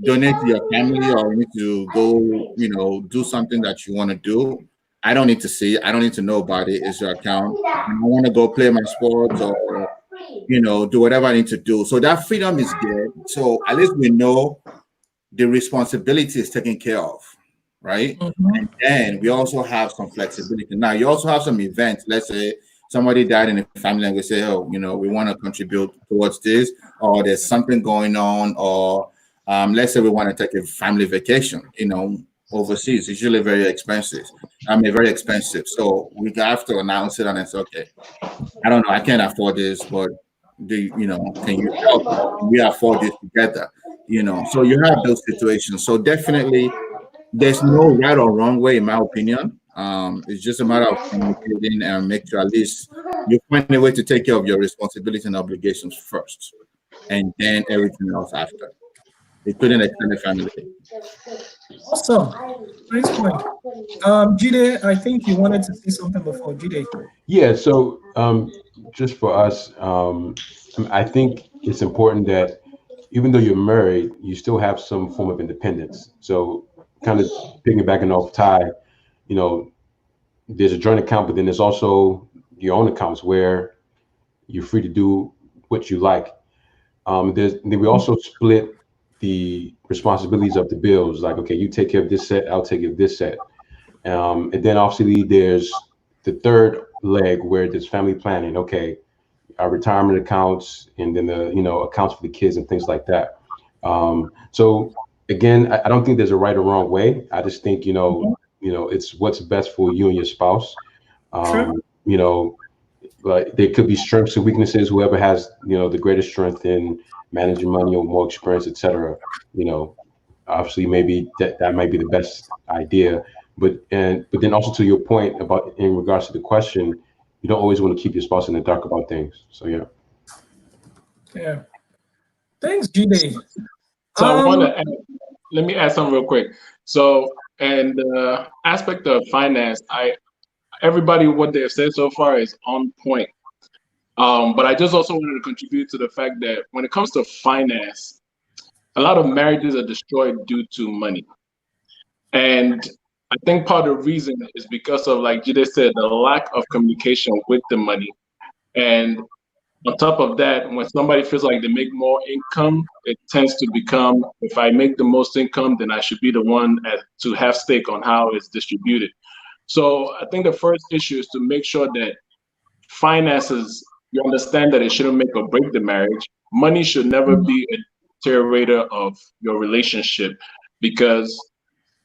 donate to your family, or you need to go, do something that you want to do, I don't need to see. I don't need to know about it. It's your account. And I want to go play my sports, or do whatever I need to do. So that freedom is good. So at least we know the responsibility is taken care of, right? And then we also have some flexibility. Now you also have some events. Let's say somebody died in the family, and we say, oh, we want to contribute towards this, or there's something going on, or let's say we want to take a family vacation, overseas. It's usually very expensive. Very expensive. So we have to announce it and say, okay, I don't know, I can't afford this, but can you help? We afford this together. So you have those situations. So definitely, there's no right or wrong way, in my opinion. It's just a matter of communicating and make sure at least you find a way to take care of your responsibilities and obligations first, and then everything else after, including extended family. Awesome. Nice point. Jide, I think you wanted to say something before. Jide. Yeah. So just for us, I think it's important that even though you're married, you still have some form of independence. So kind of piggybacking off Ty, there's a joint account, but then there's also your own accounts where you're free to do what you like. Then we also split the responsibilities of the bills. Like, okay, you take care of this set, I'll take care of this set. And then obviously there's the third leg where there's family planning. Okay, our retirement accounts, and then the accounts for the kids and things like that. So again, I don't think there's a right or wrong way. I just think it's what's best for you and your spouse. You know, but there could be strengths and weaknesses. Whoever has the greatest strength in managing money or more experience, etc. Obviously maybe that might be the best idea. But then also to your point about in regards to the question, you don't always want to keep your spouse in the dark about things. So yeah. Yeah. Thanks, Jide. So I want to let me add something real quick. So, and the aspect of finance, everybody what they have said so far is on point. But I just also wanted to contribute to the fact that when it comes to finance, a lot of marriages are destroyed due to money. And I think part of the reason is because of, like Jide said, the lack of communication with the money. And on top of that, when somebody feels like they make more income, it tends to become, if I make the most income, then I should be the one to have stake on how it's distributed. So I think the first issue is to make sure that finances, you understand that it shouldn't make or break the marriage. Money should never be a deteriorator of your relationship, because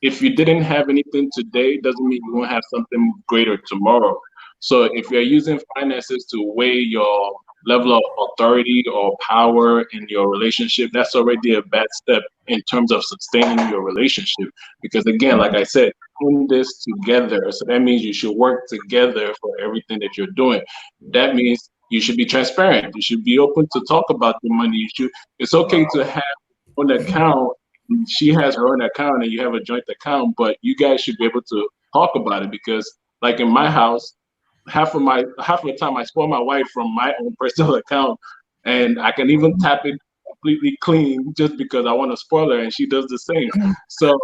if you didn't have anything today, doesn't mean you won't have something greater tomorrow. So if you're using finances to weigh your level of authority or power in your relationship, that's already a bad step in terms of sustaining your relationship. Because again, like I said, doing this together, so that means you should work together for everything that you're doing. That means you should be transparent. You should be open to talk about the money. It's okay to have an account. She has her own account and you have a joint account, but you guys should be able to talk about it, because like in my house, half of the time I spoil my wife from my own personal account, and I can even tap it completely clean just because I want to spoil her, and she does the same. So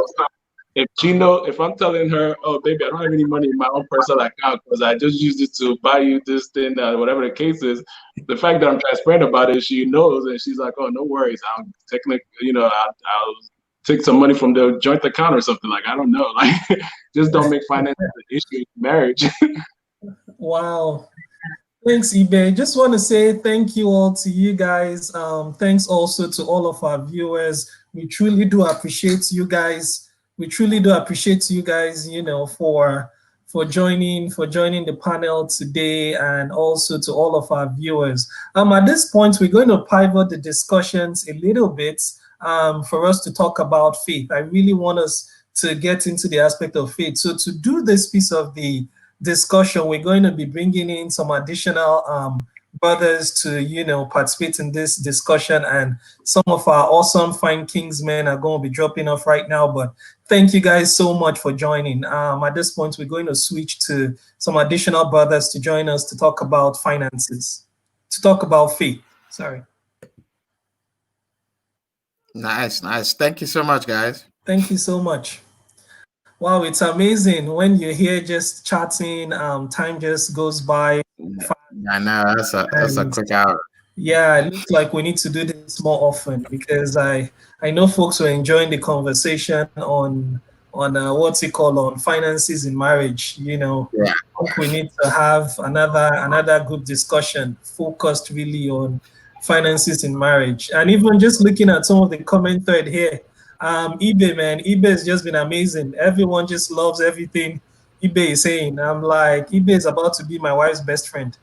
if I'm telling her, oh baby, I don't have any money in my own personal account because I just used it to buy you this thing, whatever the case is, the fact that I'm transparent about it, she knows, and she's like, oh, no worries, I'll I'll take some money from the joint account or something. Like, I don't know, like just don't make finance an issue in marriage. Wow. Thanks, eBay. Just want to say thank you all to you guys. Thanks also to all of our viewers. We truly do appreciate you guys. We truly do appreciate you guys, for joining the panel today, and also to all of our viewers. At this point, we're going to pivot the discussions a little bit for us to talk about faith. I really want us to get into the aspect of faith. So to do this piece of the discussion, we're going to be bringing in some additional brothers to participate in this discussion, and some of our awesome fine Kingsmen are going to be dropping off right now. But thank you guys so much for joining. At this point, we're going to switch to some additional brothers to join us to talk about finances, to talk about faith. Sorry. Nice. Thank you so much, guys. Thank you so much. Wow, it's amazing when you're here just chatting. Time just goes by. I know, that's a quick hour. Yeah, it looks like we need to do this more often, because I know folks were enjoying the conversation on on finances in marriage. Yeah. I think we need to have another good discussion focused really on finances in marriage. And even just looking at some of the comment thread here, eBay has just been amazing. Everyone just loves everything eBay is saying. I'm like, eBay is about to be my wife's best friend,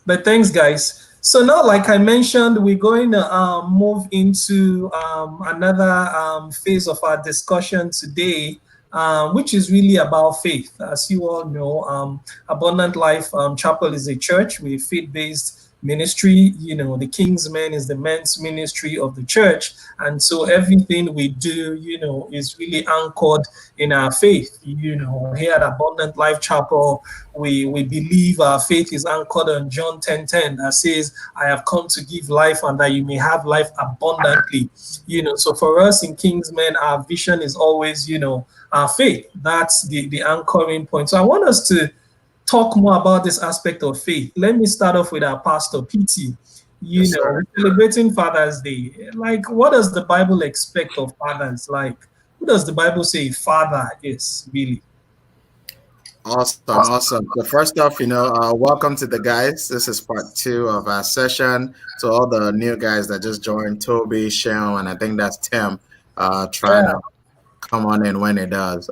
but thanks, guys. So now, like I mentioned, we're going to move into another phase of our discussion today, which is really about faith. As you all know, Abundant Life Chapel is a church with faith-based ministry. The Kingsmen is the men's ministry of the church, and so everything we do is really anchored in our faith. Here at Abundant Life Chapel, we believe our faith is anchored on John 10:10, that says, I have come to give life and that you may have life abundantly. So for us in Kingsmen, our vision is always our faith. That's the anchoring point. So I want us to talk more about this aspect of faith. Let me start off with our pastor, PT. Celebrating Father's Day. Like, what does the Bible expect of fathers? Like, who does the Bible say father is, really? Awesome. So first off, welcome to the guys. This is part 2 of our session. To all the new guys that just joined, Toby, Sean, and I think that's Tim, trying to come on in when it does.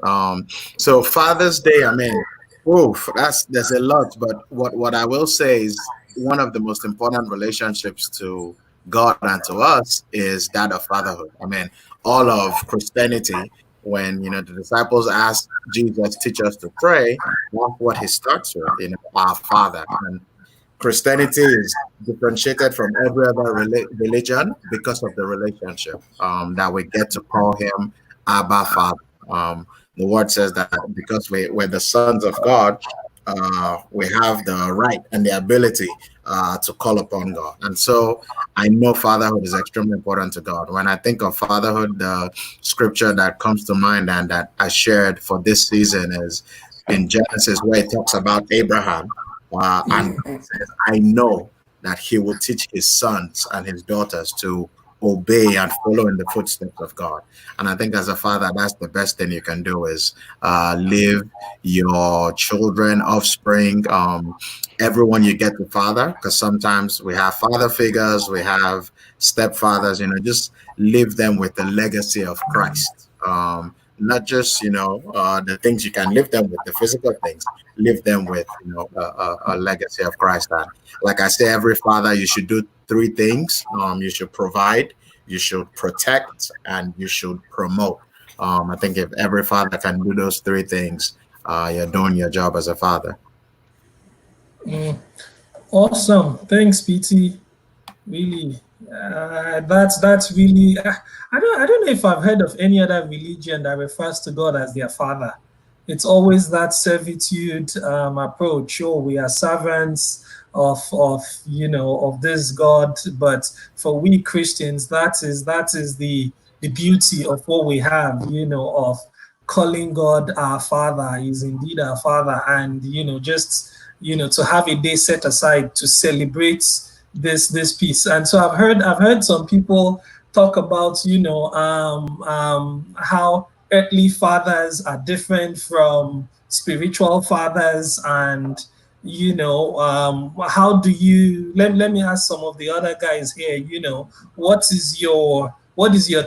So Father's Day, I mean, oof, there's a lot, but what I will say is one of the most important relationships to God and to us is that of fatherhood. I mean, all of Christianity, when the disciples asked Jesus, teach us to pray, that's what he starts with, our Father. And Christianity is differentiated from every other religion because of the relationship that we get to call him Abba Father. The word says that because we're the sons of God, we have the right and the ability to call upon God. And so I know fatherhood is extremely important to God. When I think of fatherhood, the scripture that comes to mind and that I shared for this season is in Genesis, where it talks about Abraham. And says, I know that he will teach his sons and his daughters to obey and follow in the footsteps of God. And I think as a father, that's the best thing you can do is leave your children, offspring, everyone you get to father, because sometimes we have father figures, we have stepfathers, just leave them with the legacy of Christ. Not just the things you can live them with, the physical things, live them with a legacy of Christ. And like I say, every father, you should do 3 things. You should provide, you should protect, and you should promote. I think if every father can do those 3 things, you're doing your job as a father. Awesome. Thanks, PT. Really, that's really. I don't know if I've heard of any other religion that refers to God as their father. It's always that servitude approach. Oh, we are servants of this God. But for we Christians, that is the beauty of what we have. Of calling God our Father is indeed our Father, and just to have a day set aside to celebrate this piece. And so I've heard some people talk about how earthly fathers are different from spiritual fathers, and how do you let me ask some of the other guys here, what is your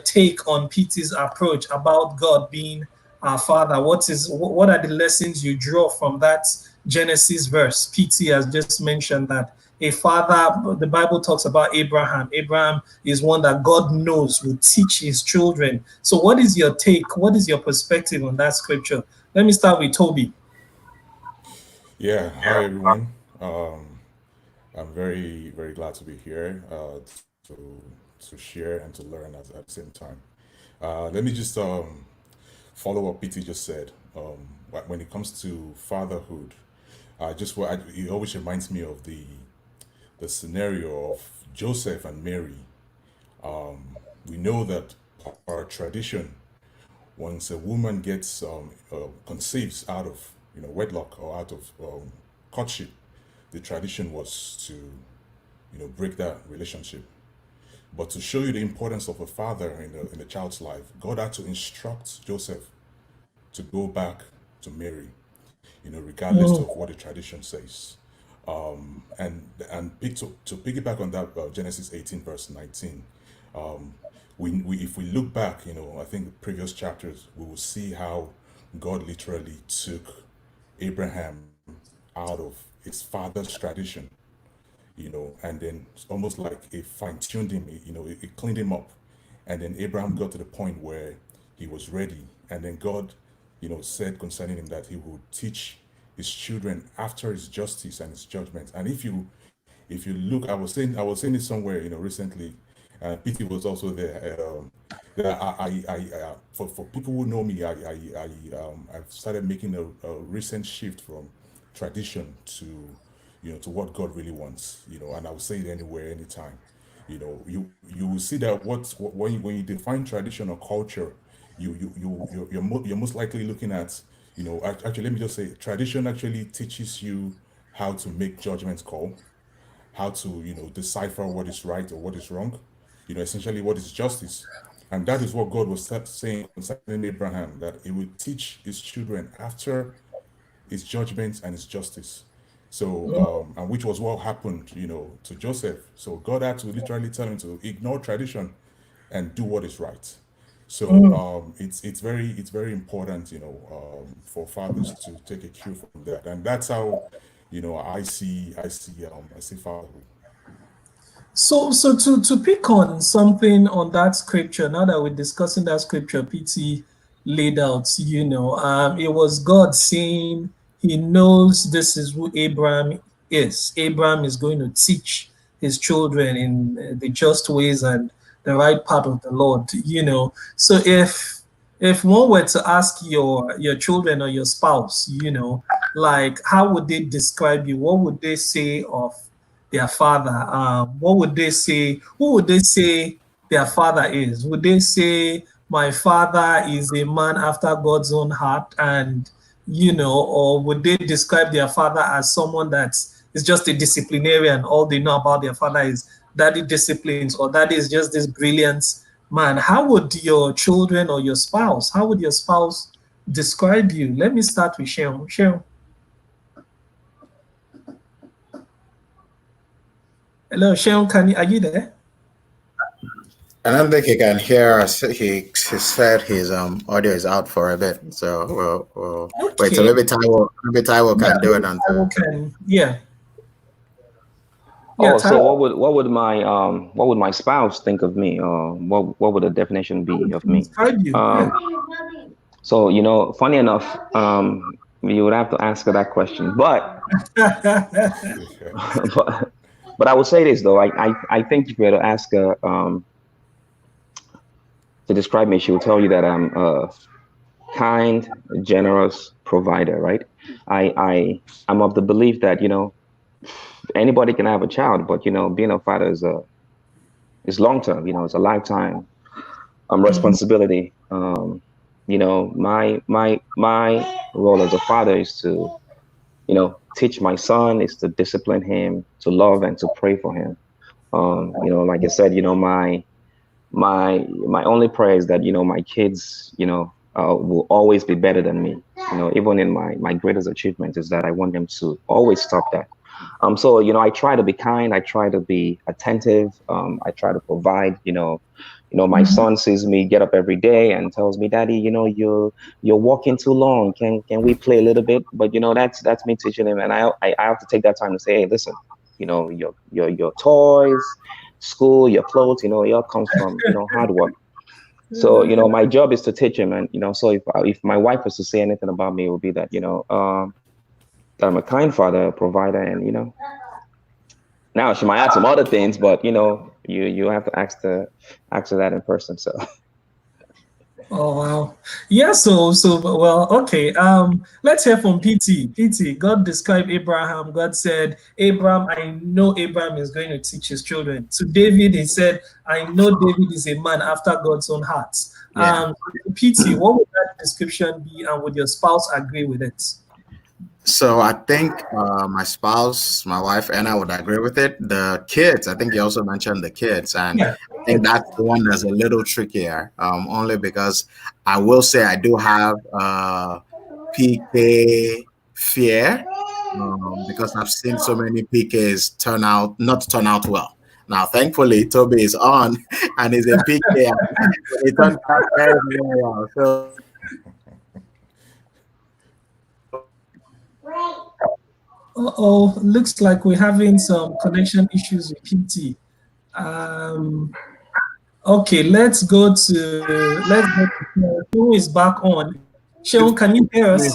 take on PT's approach about God being our father? What are the lessons you draw from that Genesis verse? PT has just mentioned that a father, the Bible talks about Abraham. Abraham is one that God knows will teach his children. So what is your take? What is your perspective on that scripture? Let me start with Toby. Yeah, hi everyone. I'm very, very glad to be here to share and to learn at the same time. Let me just follow what PT just said. When it comes to fatherhood, it always reminds me of the scenario of Joseph and Mary. We know that our tradition, once a woman gets conceives out of wedlock or out of courtship, the tradition was to break that relationship. But to show you the importance of a father in the child's life, God had to instruct Joseph to go back to Mary, regardless of what the tradition says. To piggyback on that, Genesis 18 verse 19. If we look back, I think the previous chapters, we will see how God literally took Abraham out of his father's tradition, and then it's almost like it fine-tuned him, it cleaned him up. And then Abraham got to the point where he was ready. And then God, said concerning him that he would teach his children after his justice and his judgment. And if you look, I was saying it somewhere, recently. PT was also there. That for people who know me, I've started making a recent shift from tradition to what God really wants, and I will say it anywhere, anytime. You will see that when you define tradition or culture, you're most likely looking at, actually, let me just say, tradition actually teaches you how to make judgment call, how to decipher what is right or what is wrong, essentially what is justice. And that is what God was saying concerning Abraham, that he would teach his children after His judgments and His justice. So, and which was what happened, to Joseph. So God had to literally tell him to ignore tradition and do what is right. So it's very important, for fathers to take a cue from that, and that's how, I see fatherhood. So to pick on something on that scripture, now that we're discussing that scripture, PT laid out, it was God saying He knows this is who Abraham is. Abraham is going to teach his children in the just ways and the right path of the Lord. So if one were to ask your children or your spouse, like how would they describe you? What would they say of their father? What would they say? Who would they say their father is? Would they say my father is a man after God's own heart, and or would they describe their father as someone that is just a disciplinarian? All they know about their father is daddy disciplines, or daddy is just this brilliant man. How would your children or your spouse? How would your spouse describe you? Let me start with Sharon. Sharon. Hello, Sharon, are you there? I don't think he can hear us. He said his audio is out for a bit. So we'll wait. So maybe Taiwo can do it until. Yeah. Oh, so what would my spouse think of me? Or what would the definition be of me? So funny enough, you would have to ask her that question. But but I will say this though. I think if you were to ask her to describe me, she will tell you that I'm a kind, generous provider, right? I'm of the belief that anybody can have a child, but being a father is long term. It's a lifetime responsibility. My role as a father is to teach my son, is to discipline him, to love and to pray for him. Like I said, my only prayer is that my kids will always be better than me. Even in my greatest achievement is that I want them to always stop that. So I try to be kind, I try to be attentive, I try to provide. My son sees me get up every day and tells me, Daddy, you're walking too long, can we play a little bit? But that's me teaching him, and I have to take that time to say, hey, listen, your toys, school, your clothes, it all comes from hard work. So my job is to teach him, and so if my wife was to say anything about me, it would be that that I'm a kind father, a provider, and now she might add some other things, but you have to ask her that in person. So. Oh wow, yeah. So well, okay. Let's hear from PT. PT. God described Abraham. God said, Abraham, I know Abraham is going to teach his children. To David, he said, I know David is a man after God's own heart. Yeah. PT, what would that description be, and would your spouse agree with it? So I think my spouse, my wife, and I would agree with it. The kids, I think you also mentioned the kids, and I think that's the one that's a little trickier, only because I will say I do have PK fear, because I've seen so many PKs not turn out well. Now, thankfully, Toby is on and is a PK. It turned out very, very well. So. Looks like we're having some connection issues with PT. Okay, let's go to who is back on. Sean, can you hear us?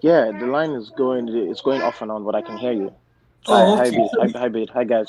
Yeah, the line is going off and on, but I can hear you. Oh, okay. Hi guys.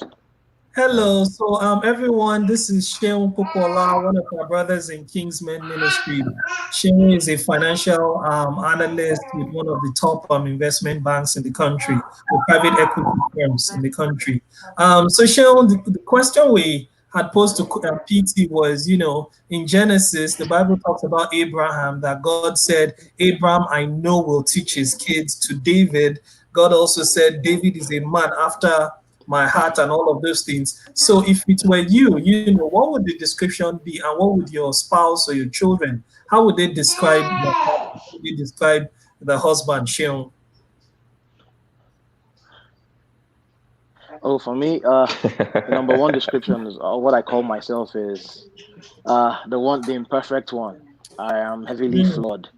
Hello. So everyone, this is Sheon Popola, one of our brothers in Kingsmen Ministry. Sheon is a financial analyst with one of the top investment banks in the country, or private equity firms in the country. So Sheon, the question we had posed to PT was, in Genesis, the Bible talks about Abraham, that God said, Abraham, I know, will teach his kids. To David, God also said, David is a man after my heart, and all of those things. So if it were you, what would the description be, and what would your spouse or your children, how would they describe the husband, Sean? Oh, for me, the number one description is what I call myself is the imperfect one. I am heavily flawed.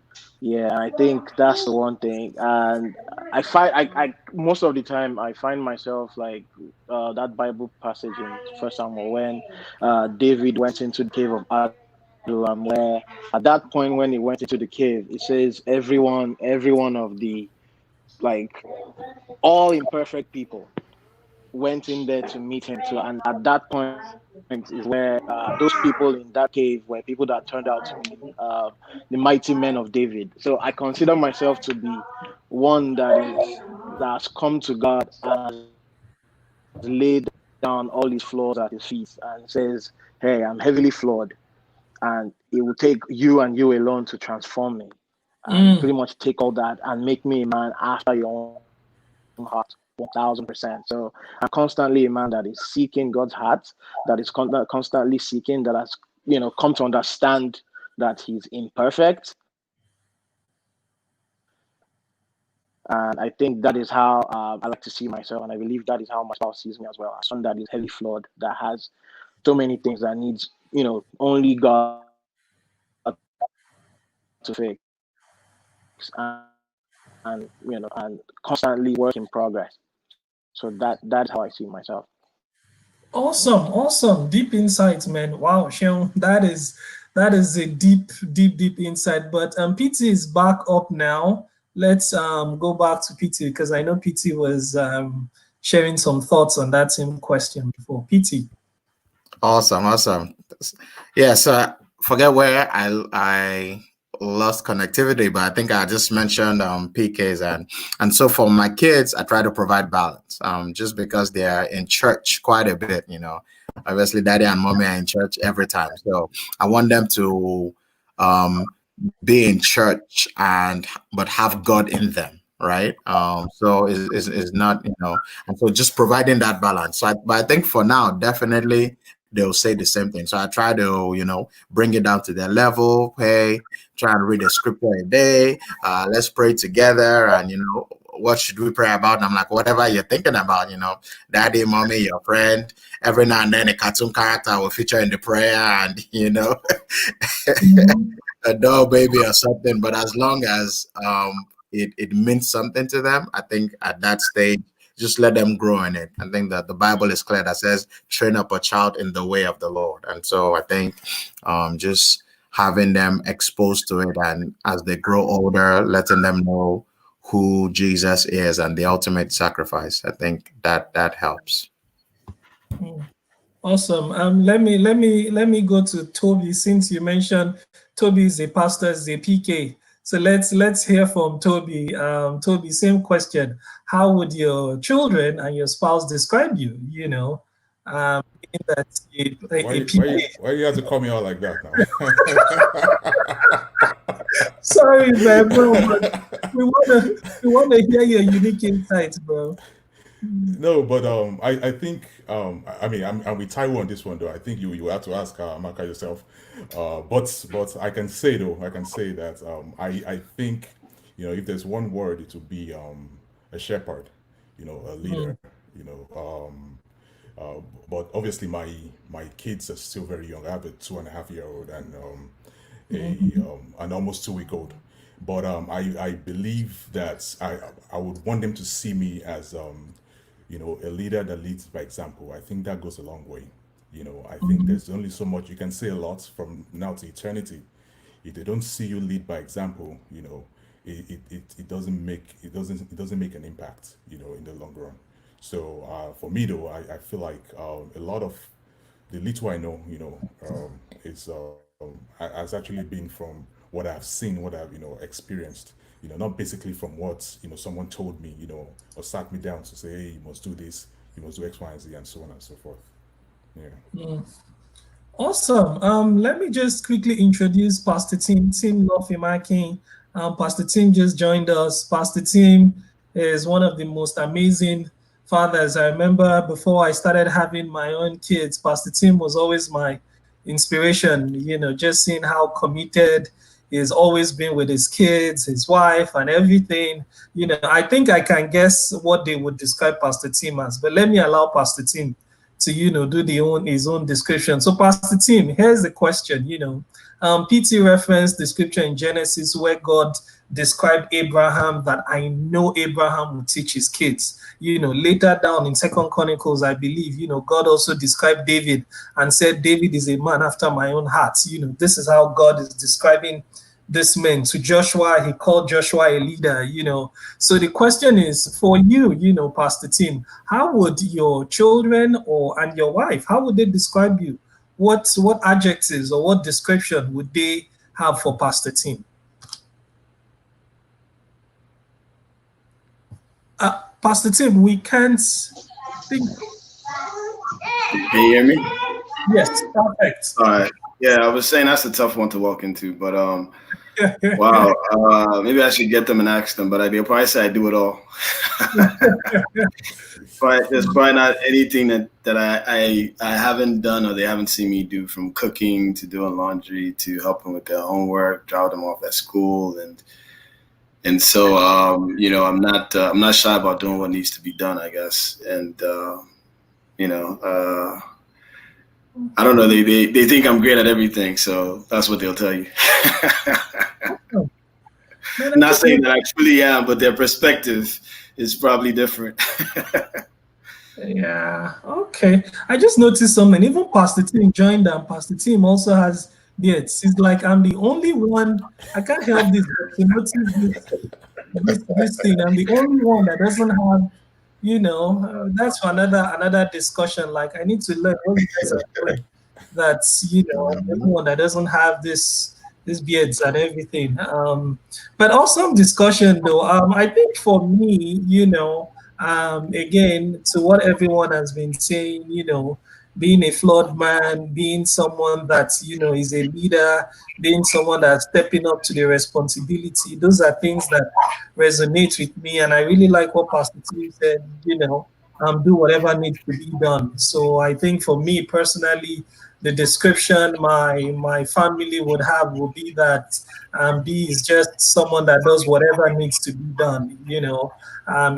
Yeah, and I think that's the one thing. And I most of the time I find myself like that Bible passage in First Samuel when David went into the cave of Adullam, where at that point when he went into the cave, it says every one of the like all imperfect people went in there to meet him. So, and at that point is where those people in that cave were people that turned out to be the mighty men of David. So I consider myself to be one that's come to God and has laid down all his flaws at his feet and says, "Hey, I'm heavily flawed, and it will take you and you alone to transform me." And pretty much take all that and make me a man after your own heart 1000%. So I'm constantly a man that is seeking God's heart, that is constantly seeking, that has come to understand that he's imperfect. And I think that is how I like to see myself, and I believe that is how my spouse sees me as well. A son that is heavily flawed, that has so many things that needs only God to fix, and and constantly work in progress. So that's how I see myself. Awesome. Deep insights, man. Wow, Sean, that is a deep insight. But PT is back up now. Let's go back to PT because I know PT was sharing some thoughts on that same question before. PT. Awesome. Yeah, so forget where I lost connectivity, but I think I just mentioned PKs, and so for my kids I try to provide balance, just because they are in church quite a bit. Obviously daddy and mommy are in church every time, so I want them to be in church but have God in them, right? So is not, and so just providing that balance. But I think for now definitely they'll say the same thing. So I try to, bring it down to their level. Hey, try and read a scripture a day. Let's pray together. And, what should we pray about? And I'm like, whatever you're thinking about, daddy, mommy, your friend. Every now and then a cartoon character will feature in the prayer and, a doll baby or something. But as long as it means something to them, I think at that stage, just let them grow in it. I think that the Bible is clear that says, train up a child in the way of the Lord. And so I think just having them exposed to it, and as they grow older, letting them know who Jesus is and the ultimate sacrifice. I think that helps. Awesome. Let me go to Toby, since you mentioned Toby is a pastor, is a PK. So let's hear from Toby. Toby, same question. How would your children and your spouse describe you? That a PK. Why you have to call me out like that now? Sorry, man, bro. But we wanna hear your unique insights, bro. No, but I think I mean I'm with Taiwo on this one though. I think you have to ask Amaka yourself. But I can say that I think if there's one word, it would be a shepherd, a leader, but obviously my kids are still very young. I have a 2.5-year-old and an almost 2-week-old. But I believe that I would want them to see me as a leader that leads by example. I think that goes a long way. I think there's only so much you can say a lot from now to eternity. If they don't see you lead by example, it doesn't make an impact, in the long run. So for me though, I feel like a lot of the little I know, is has actually been from what I've seen, what I've experienced. Not basically from what someone told me, or sat me down to say, hey, you must do this, you must do X, Y, and Z, and so on and so forth. Yeah. Awesome. Let me just quickly introduce Pastor Tim Lofimaki. Pastor Tim just joined us. Pastor Tim is one of the most amazing fathers. I remember before I started having my own kids, Pastor Tim was always my inspiration, just seeing how committed He's always been with his kids, his wife, and everything. I think I can guess what they would describe Pastor Tim as, but let me allow Pastor Tim to, do his own description. So, Pastor Tim, here's the question. PT referenced the scripture in Genesis where God described Abraham that I know Abraham will teach his kids. Later down in Second Chronicles, I believe, God also described David and said, David is a man after my own heart. This is how God is describing this man. To Joshua, he called Joshua a leader, So the question is for you, Pastor Tim, how would your children and your wife, how would they describe you? What adjectives or what description would they have for Pastor Tim? Pastor Tim, we can't think. Can you hear me? Yes, perfect. All right. Yeah, I was saying that's a tough one to walk into, but wow, maybe I should get them and ask them, but they'll probably say I do it all. But there's probably not anything that I haven't done or they haven't seen me do, from cooking to doing laundry to helping with their homework, drop them off at school, and so I'm not shy about doing what needs to be done, I guess, and I don't know. They think I'm great at everything, so that's what they'll tell you. I'm not saying that I truly am, but their perspective is probably different. Yeah. Okay. I just noticed something. Even Pastor Tim joined, and Pastor Tim also has beards. He's like, I'm the only one. I can't help this. To notice this thing. I'm the only one that doesn't have. That's for another discussion. Like, I need to learn what you guys are doing. That's everyone that doesn't have these beards and everything. But awesome discussion though. I think for me, again, to what everyone has been saying, being a flawed man, being someone that is a leader, being someone that's stepping up to the responsibility. Those are things that resonate with me, and I really like what Pastor T said. Do whatever needs to be done. So I think for me personally, the description my family would have would be that B is just someone that does whatever needs to be done.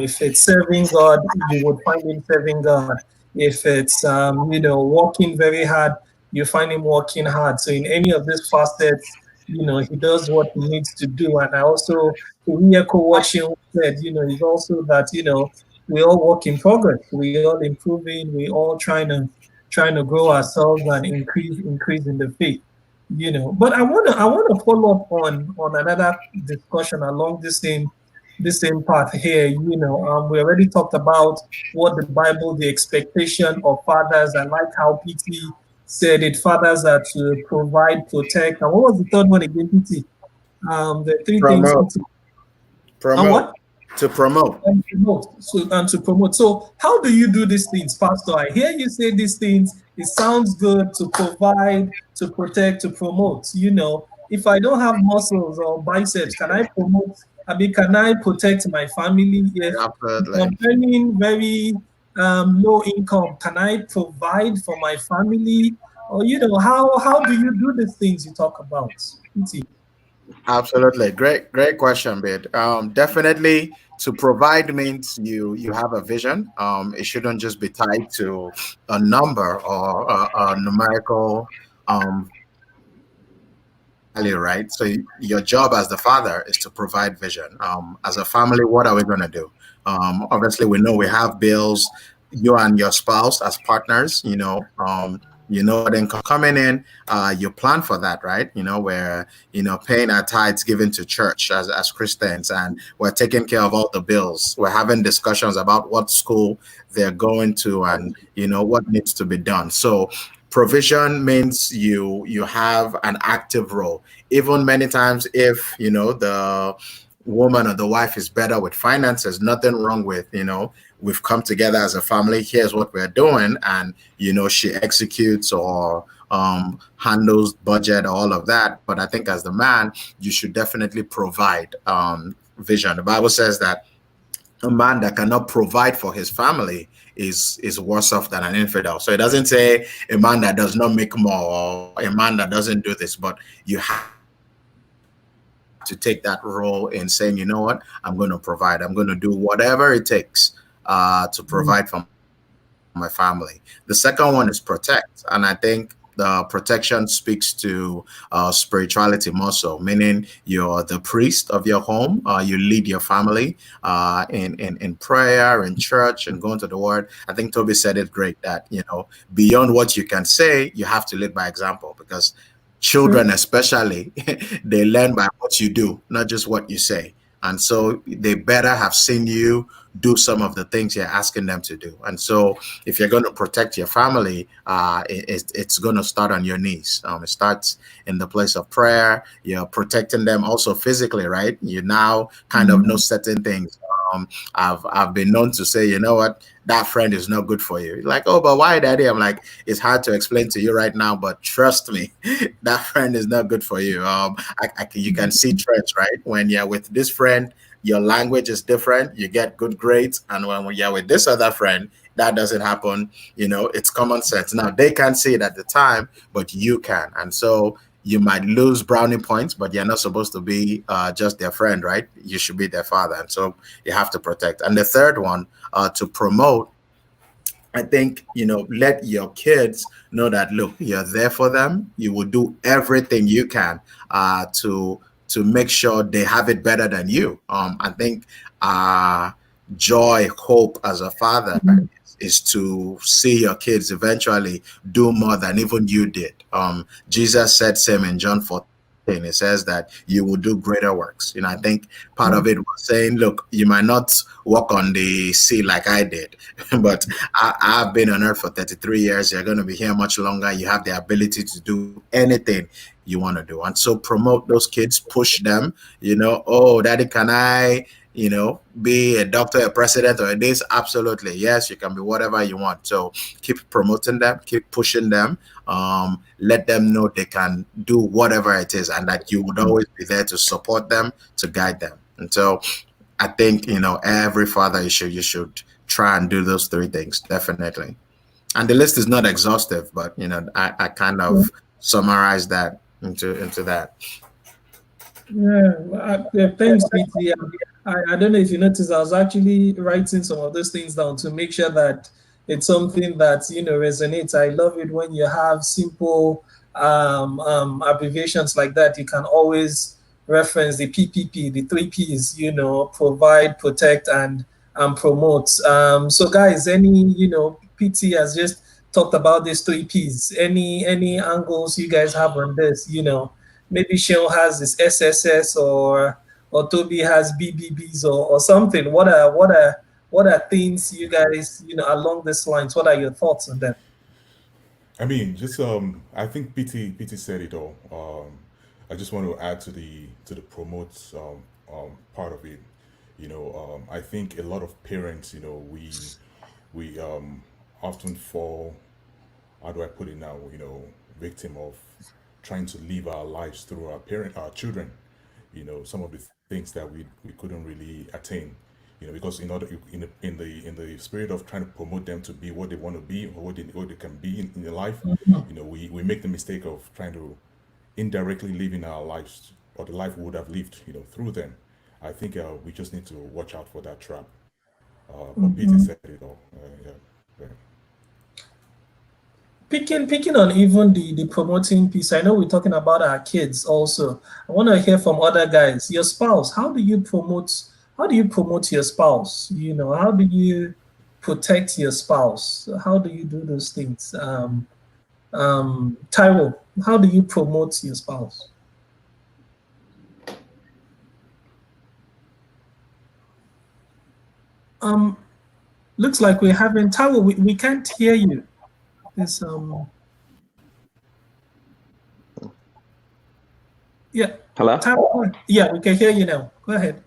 If it's serving God, you would find him serving God. If it's working very hard, you find him working hard. So in any of these facets, he does what he needs to do. And I also echo what she said, is also that we all work in progress. We all improving. We all trying to grow ourselves and increase in the faith. But I wanna follow up on another discussion along the same path here. We already talked about what the Bible, the expectation of fathers. I like how PT said it. Fathers are to provide, protect, and what was the third one again, PT? The three things. Promote. What? To promote. And to promote. So how do you do these things, Pastor? I hear you say these things. It sounds good to provide, to protect, to promote. If I don't have muscles or biceps, can I promote? Can I protect my family? Yes. If I'm earning very low income, can I provide for my family? Or how do you do these things you talk about? Absolutely. Great question, Bid. Definitely, to provide means you have a vision. It shouldn't just be tied to a number or a numerical value, right? So your job as the father is to provide vision. As a family, what are we going to do? Obviously, we know we have bills. You and your spouse as partners, what income coming in, you plan for that, right? We're, paying our tithes given to church as Christians, and we're taking care of all the bills. We're having discussions about what school they're going to and, what needs to be done. So provision means you have an active role. Even many times if, the woman or the wife is better with finances, nothing wrong with, we've come together as a family, here's what we're doing, and she executes or handles budget, all of that. But I think as the man, you should definitely provide vision. The Bible says that a man that cannot provide for his family is worse off than an infidel. So it doesn't say a man that does not make more or a man that doesn't do this, but you have to take that role in saying, you know what, I'm going to provide. I'm going to do whatever it takes to provide for my family. The second one is protect. And I think the protection speaks to spirituality more so, meaning you're the priest of your home. You lead your family in prayer, in church, and going to the word. I think Toby said it great that, you know, beyond what you can say, you have to lead by example, because children especially, they learn by what you do, not just what you say. And so they better have seen you do some of the things you're asking them to do. And so if you're going to protect your family, it's going to start on your knees. It starts in the place of prayer. You're protecting them also physically, right? You now kind of know certain things. I've been known to say, you know what, that friend is not good for you. Like, oh, but why, Daddy? I'm like, it's hard to explain to you right now, but trust me, that friend is not good for you. You can see trends, right? When you're with this friend, your language is different, you get good grades, and when you're with this other friend, that doesn't happen. You know, it's common sense. Now they can't see it at the time, but you can. And so you might lose brownie points, but you're not supposed to be just their friend, right? You should be their father. And so you have to protect. And the third one, to promote, I think, you know, let your kids know that, look, you're there for them. You will do everything you can to make sure they have it better than you. I think joy, hope as a father is to see your kids eventually do more than even you did. Jesus said same in John 14. It says that you will do greater works. You know, I think part of it was saying, look, you might not walk on the sea like I did, but I've been on earth for 33 years. You're going to be here much longer. You have the ability to do anything you want to do. And so promote those kids, push them, you know, oh, Daddy, can I, you know, be a doctor, a president, or this? Absolutely. Yes, you can be whatever you want. So keep promoting them, keep pushing them. Let them know they can do whatever it is, and that you would always be there to support them, to guide them. And so I think, you know, every father, you should try and do those three things, definitely. And the list is not exhaustive, but, you know, I kind of summarize that into that. Yeah, thanks, BT. I don't know if you noticed, I was actually writing some of those things down to make sure that it's something that, you know, resonates. I love it when you have simple abbreviations like that. You can always reference the PPP, the three Ps, you know, provide, protect, and promote. So guys, any, you know, PT has just talked about these three Ps. Any angles you guys have on this, you know? Maybe Shell has this SSS, or Toby has BBBs, or something. What are things you guys, you know, along these lines? What are your thoughts on that? I mean, just I think PT said it all. I just want to add to the promote part of it. You know, I think a lot of parents, you know, we often fall, how do I put it now? You know, victim of trying to live our lives through our children. You know, some of the things that we couldn't really attain. You know, because in order in the spirit of trying to promote them to be what they want to be, or what they can be in their life, you know, we make the mistake of trying to indirectly live in our lives, or the life we would have lived, you know, through them. I think we just need to watch out for that trap. But Peter said it all. Yeah. Picking on even the promoting piece, I know we're talking about our kids also. I want to hear from other guys. Your spouse, how do you promote your spouse? You know, how do you protect your spouse? How do you do those things? Tyrell, how do you promote your spouse? Looks like we're having Tyrell, we can't hear you. There's yeah. Hello? Tyrell, yeah, we can hear you now. Go ahead.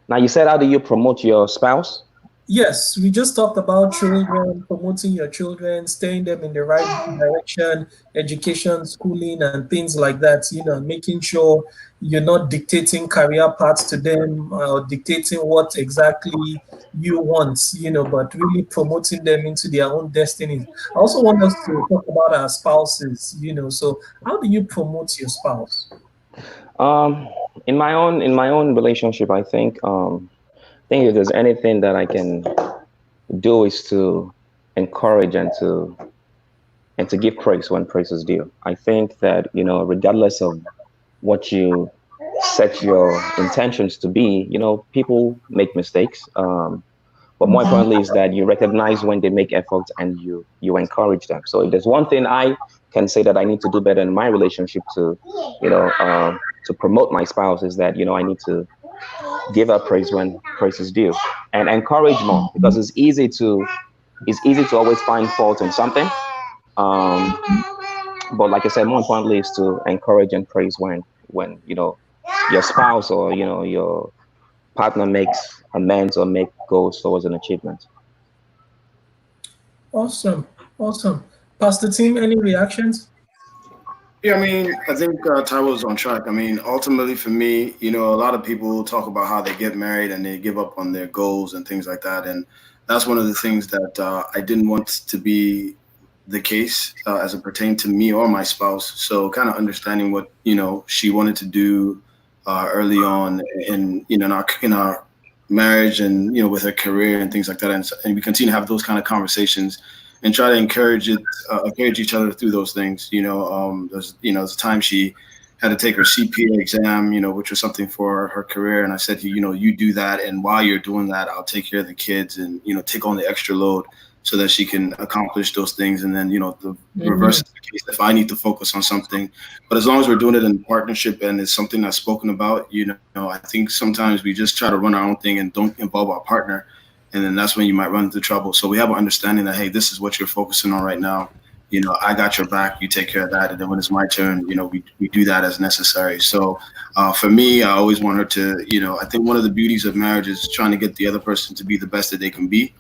Now, you said, how do you promote your spouse? Yes, we just talked about children, promoting your children, steering them in the right direction, education, schooling, and things like that. You know, making sure you're not dictating career paths to them, or dictating what exactly you want, you know, but really promoting them into their own destinies. I also want us to talk about our spouses, you know. So how do you promote your spouse? in my own relationship, I think if there's anything that I can do is to encourage and to give praise when praise is due. I think that, regardless of what you set your intentions to be, people make mistakes. But more importantly is that you recognize when they make efforts and you encourage them. So if there's one thing I can say that I need to do better in my relationship to promote my spouse is that, I need to give her praise when praise is due and encourage more, because it's easy to always find fault in something. Um, but like I said, more importantly is to encourage and praise when your spouse or your partner makes amends or make goals towards an achievement. Awesome. Pastor Tim, any reactions? Yeah, I mean, I think Ty was on track. I mean, ultimately for me, a lot of people talk about how they get married and they give up on their goals and things like that. And that's one of the things that I didn't want to be the case as it pertained to me or my spouse. So kind of understanding what, she wanted to do early on in our marriage and, with her career and things like that. And we continue to have those kind of conversations and try to encourage each other through those things. There's a time she had to take her CPA exam, which was something for her career. And I said, you do that. And while you're doing that, I'll take care of the kids and, take on the extra load so that she can accomplish those things. And then, the reverse is the case if I need to focus on something. But as long as we're doing it in partnership and it's something that's spoken about, I think sometimes we just try to run our own thing and don't involve our partner. And then that's when you might run into trouble. So we have an understanding that, hey, this is what you're focusing on right now. I got your back. You take care of that. And then when it's my turn, we do that as necessary. So for me, I always want her to, I think one of the beauties of marriage is trying to get the other person to be the best that they can be.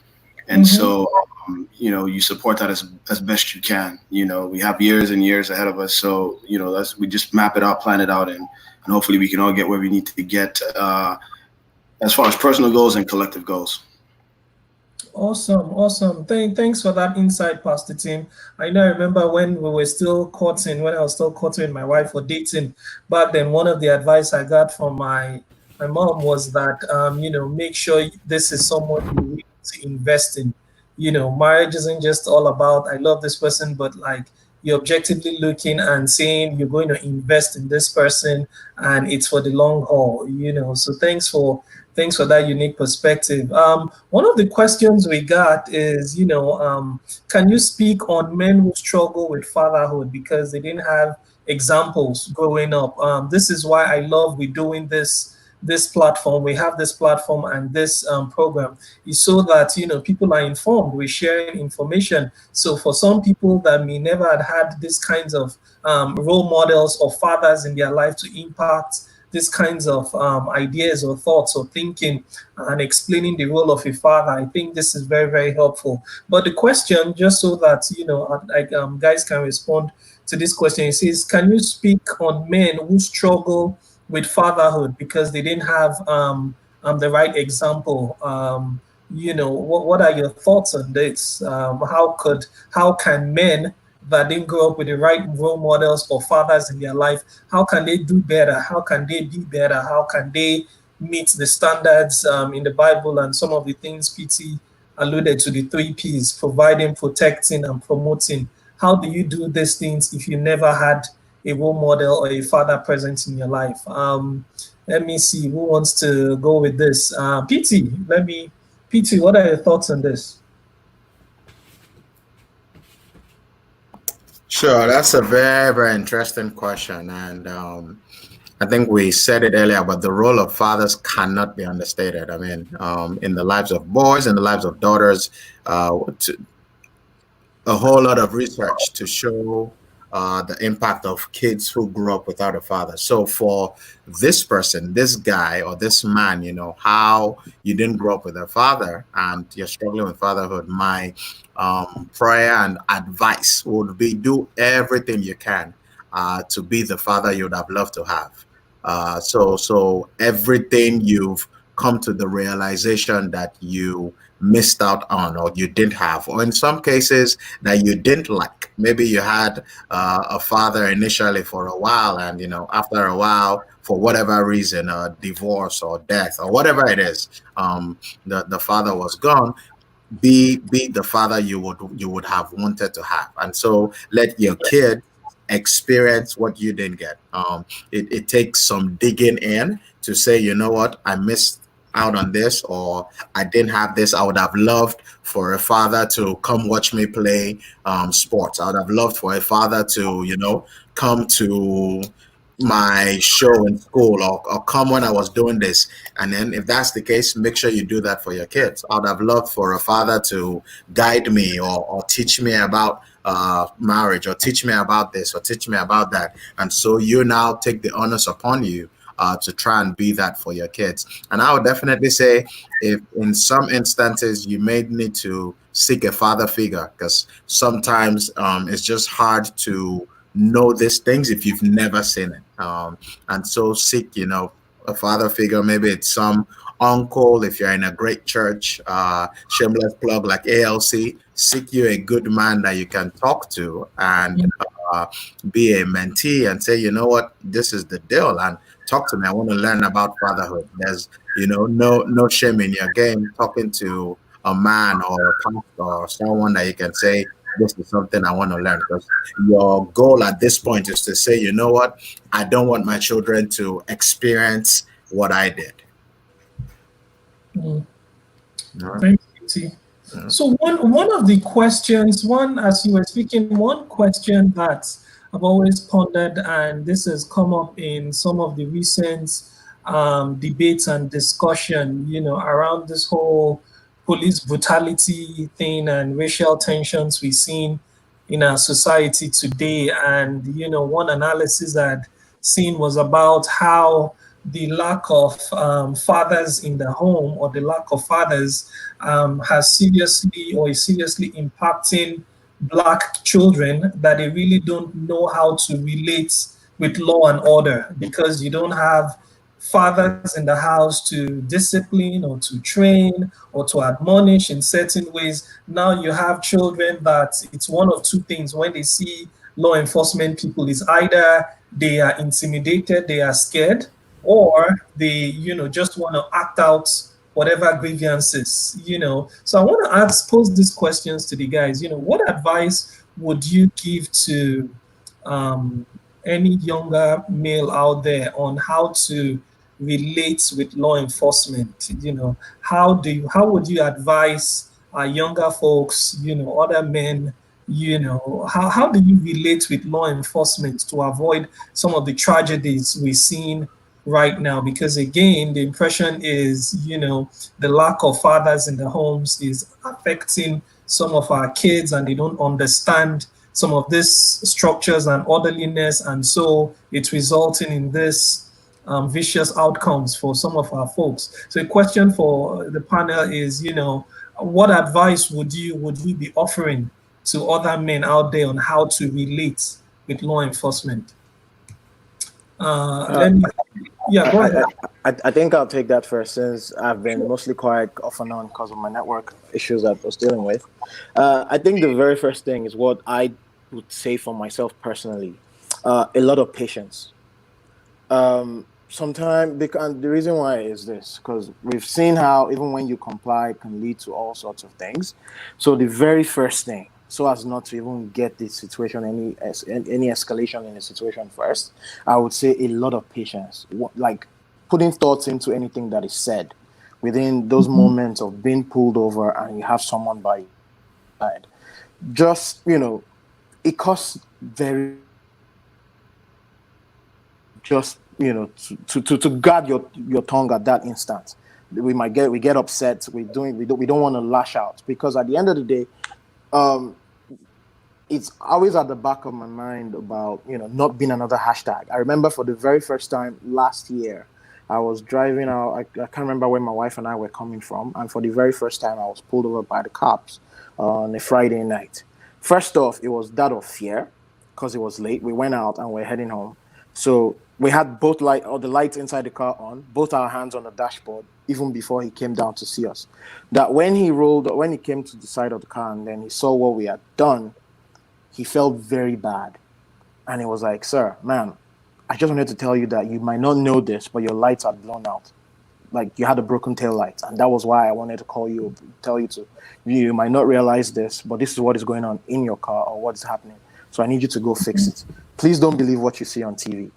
And so, you support that as best you can. We have years and years ahead of us. So, we just map it out, plan it out, and hopefully we can all get where we need to get as far as personal goals and collective goals. Awesome. Thanks for that insight, Pastor Tim. I remember when we were still courting, when I was still courting my wife or dating back then, one of the advice I got from my mom was that, make sure this is someone you need to invest in. Marriage isn't just all about, I love this person, but like you're objectively looking and saying you're going to invest in this person and it's for the long haul, So thanks for that unique perspective. One of the questions we got is, can you speak on men who struggle with fatherhood because they didn't have examples growing up? This is why I love we doing this platform. We have this platform and this program is so that, people are informed. We're sharing information. So for some people that may never had these kinds of role models or fathers in their life to impact these kinds of ideas or thoughts or thinking and explaining the role of a father, I think this is very, very helpful. But the question, just so that, guys can respond to this question, it says, can you speak on men who struggle with fatherhood because they didn't have the right example? What are your thoughts on this? How can men that didn't grow up with the right role models or fathers in their life, how can they do better? How can they be better? How can they meet the standards in the Bible and some of the things PT alluded to, the 3 Ps, providing, protecting, and promoting? How do you do these things if you never had a role model or a father present in your life? Let me see who wants to go with this. PT, what are your thoughts on this? Sure, that's a very, very interesting question. And I think we said it earlier, but the role of fathers cannot be understated. I mean, in the lives of boys, in the lives of daughters, a whole lot of research to show the impact of kids who grew up without a father. So for this person, this guy or this man, how you didn't grow up with a father and you're struggling with fatherhood, my prayer and advice would be do everything you can to be the father you would have loved to have. So everything you've come to the realization that you missed out on, or you didn't have, or in some cases that you didn't like. Maybe you had a father initially for a while, and after a while, for whatever reason, divorce or death or whatever it is, the father was gone. Be the father you would have wanted to have, and so let your kid experience what you didn't get. It takes some digging in to say, you know what, I missed out on this, or I didn't have this. I would have loved for a father to come watch me play sports. I would have loved for a father to come to my show in school, or come when I was doing this. And then if that's the case, make sure you do that for your kids. I would have loved for a father to guide me, or teach me about marriage, or teach me about this, or teach me about that. And so you now take the onus upon you to try and be that for your kids. And I would definitely say, if in some instances you may need to seek a father figure, because sometimes it's just hard to know these things if you've never seen it. And so seek, a father figure. Maybe it's some uncle if you're in a great church. Shameless plug, like ALC. Seek you a good man that you can talk to, and be a mentee, and say, you know what, this is the deal, and talk to me. I want to learn about fatherhood. There's no shame in your game talking to a man or a pastor or someone that you can say, this is something I want to learn. Because your goal at this point is to say, you know what, I don't want my children to experience what I did. Thank you, T. So one of the questions, as you were speaking, one question that I've always pondered, and this has come up in some of the recent debates and discussion, around this whole police brutality thing and racial tensions we've seen in our society today. And, one analysis I'd seen was about how the lack of fathers in the home, or the lack of fathers, has seriously, or is seriously impacting Black children, that they really don't know how to relate with law and order, because you don't have fathers in the house to discipline, or to train, or to admonish in certain ways. Now you have children that it's one of two things. When they see law enforcement people, is either they are intimidated, they are scared, or they just want to act out whatever grievances. So I want to pose these questions to the guys. What advice would you give to any younger male out there on how to relate with law enforcement? How would you advise younger folks, other men, how do you relate with law enforcement to avoid some of the tragedies we're seeing right now? Because again, the impression is, the lack of fathers in the homes is affecting some of our kids, and they don't understand some of these structures and orderliness, and so it's resulting in this vicious outcomes for some of our folks. So a question for the panel is, what advice would you be offering to other men out there on how to relate with law enforcement? Go ahead. I think I'll take that first, since I've been mostly quiet off and on because of my network issues that I was dealing with. I think the very first thing is what I would say for myself personally: a lot of patience. Sometimes, because the reason why is this, because we've seen how even when you comply, it can lead to all sorts of things. So the very first thing, so as not to even get the situation, any escalation in the situation first, I would say a lot of patience, like putting thoughts into anything that is said within those moments of being pulled over and you have someone by your side. Just, it costs very, just, to guard your tongue at that instant. We get upset. We don't want to lash out, because at the end of the day, it's always at the back of my mind about, not being another hashtag. I remember for the very first time last year, I was driving out. I can't remember where my wife and I were coming from, and for the very first time, I was pulled over by the cops on a Friday night. First off, it was that of fear, because it was late. We went out and we're heading home. So We had both the lights inside the car on, both our hands on the dashboard, even before he came down to see us. That when he came to the side of the car and then he saw what we had done, he felt very bad. And he was like, "Sir, man, I just wanted to tell you that you might not know this, but your lights are blown out. Like you had a broken tail light, and that was why I wanted to call you, tell you to. You might not realize this, but this is what is going on in your car or what is happening. So I need you to go fix it. Please don't believe what you see on TV.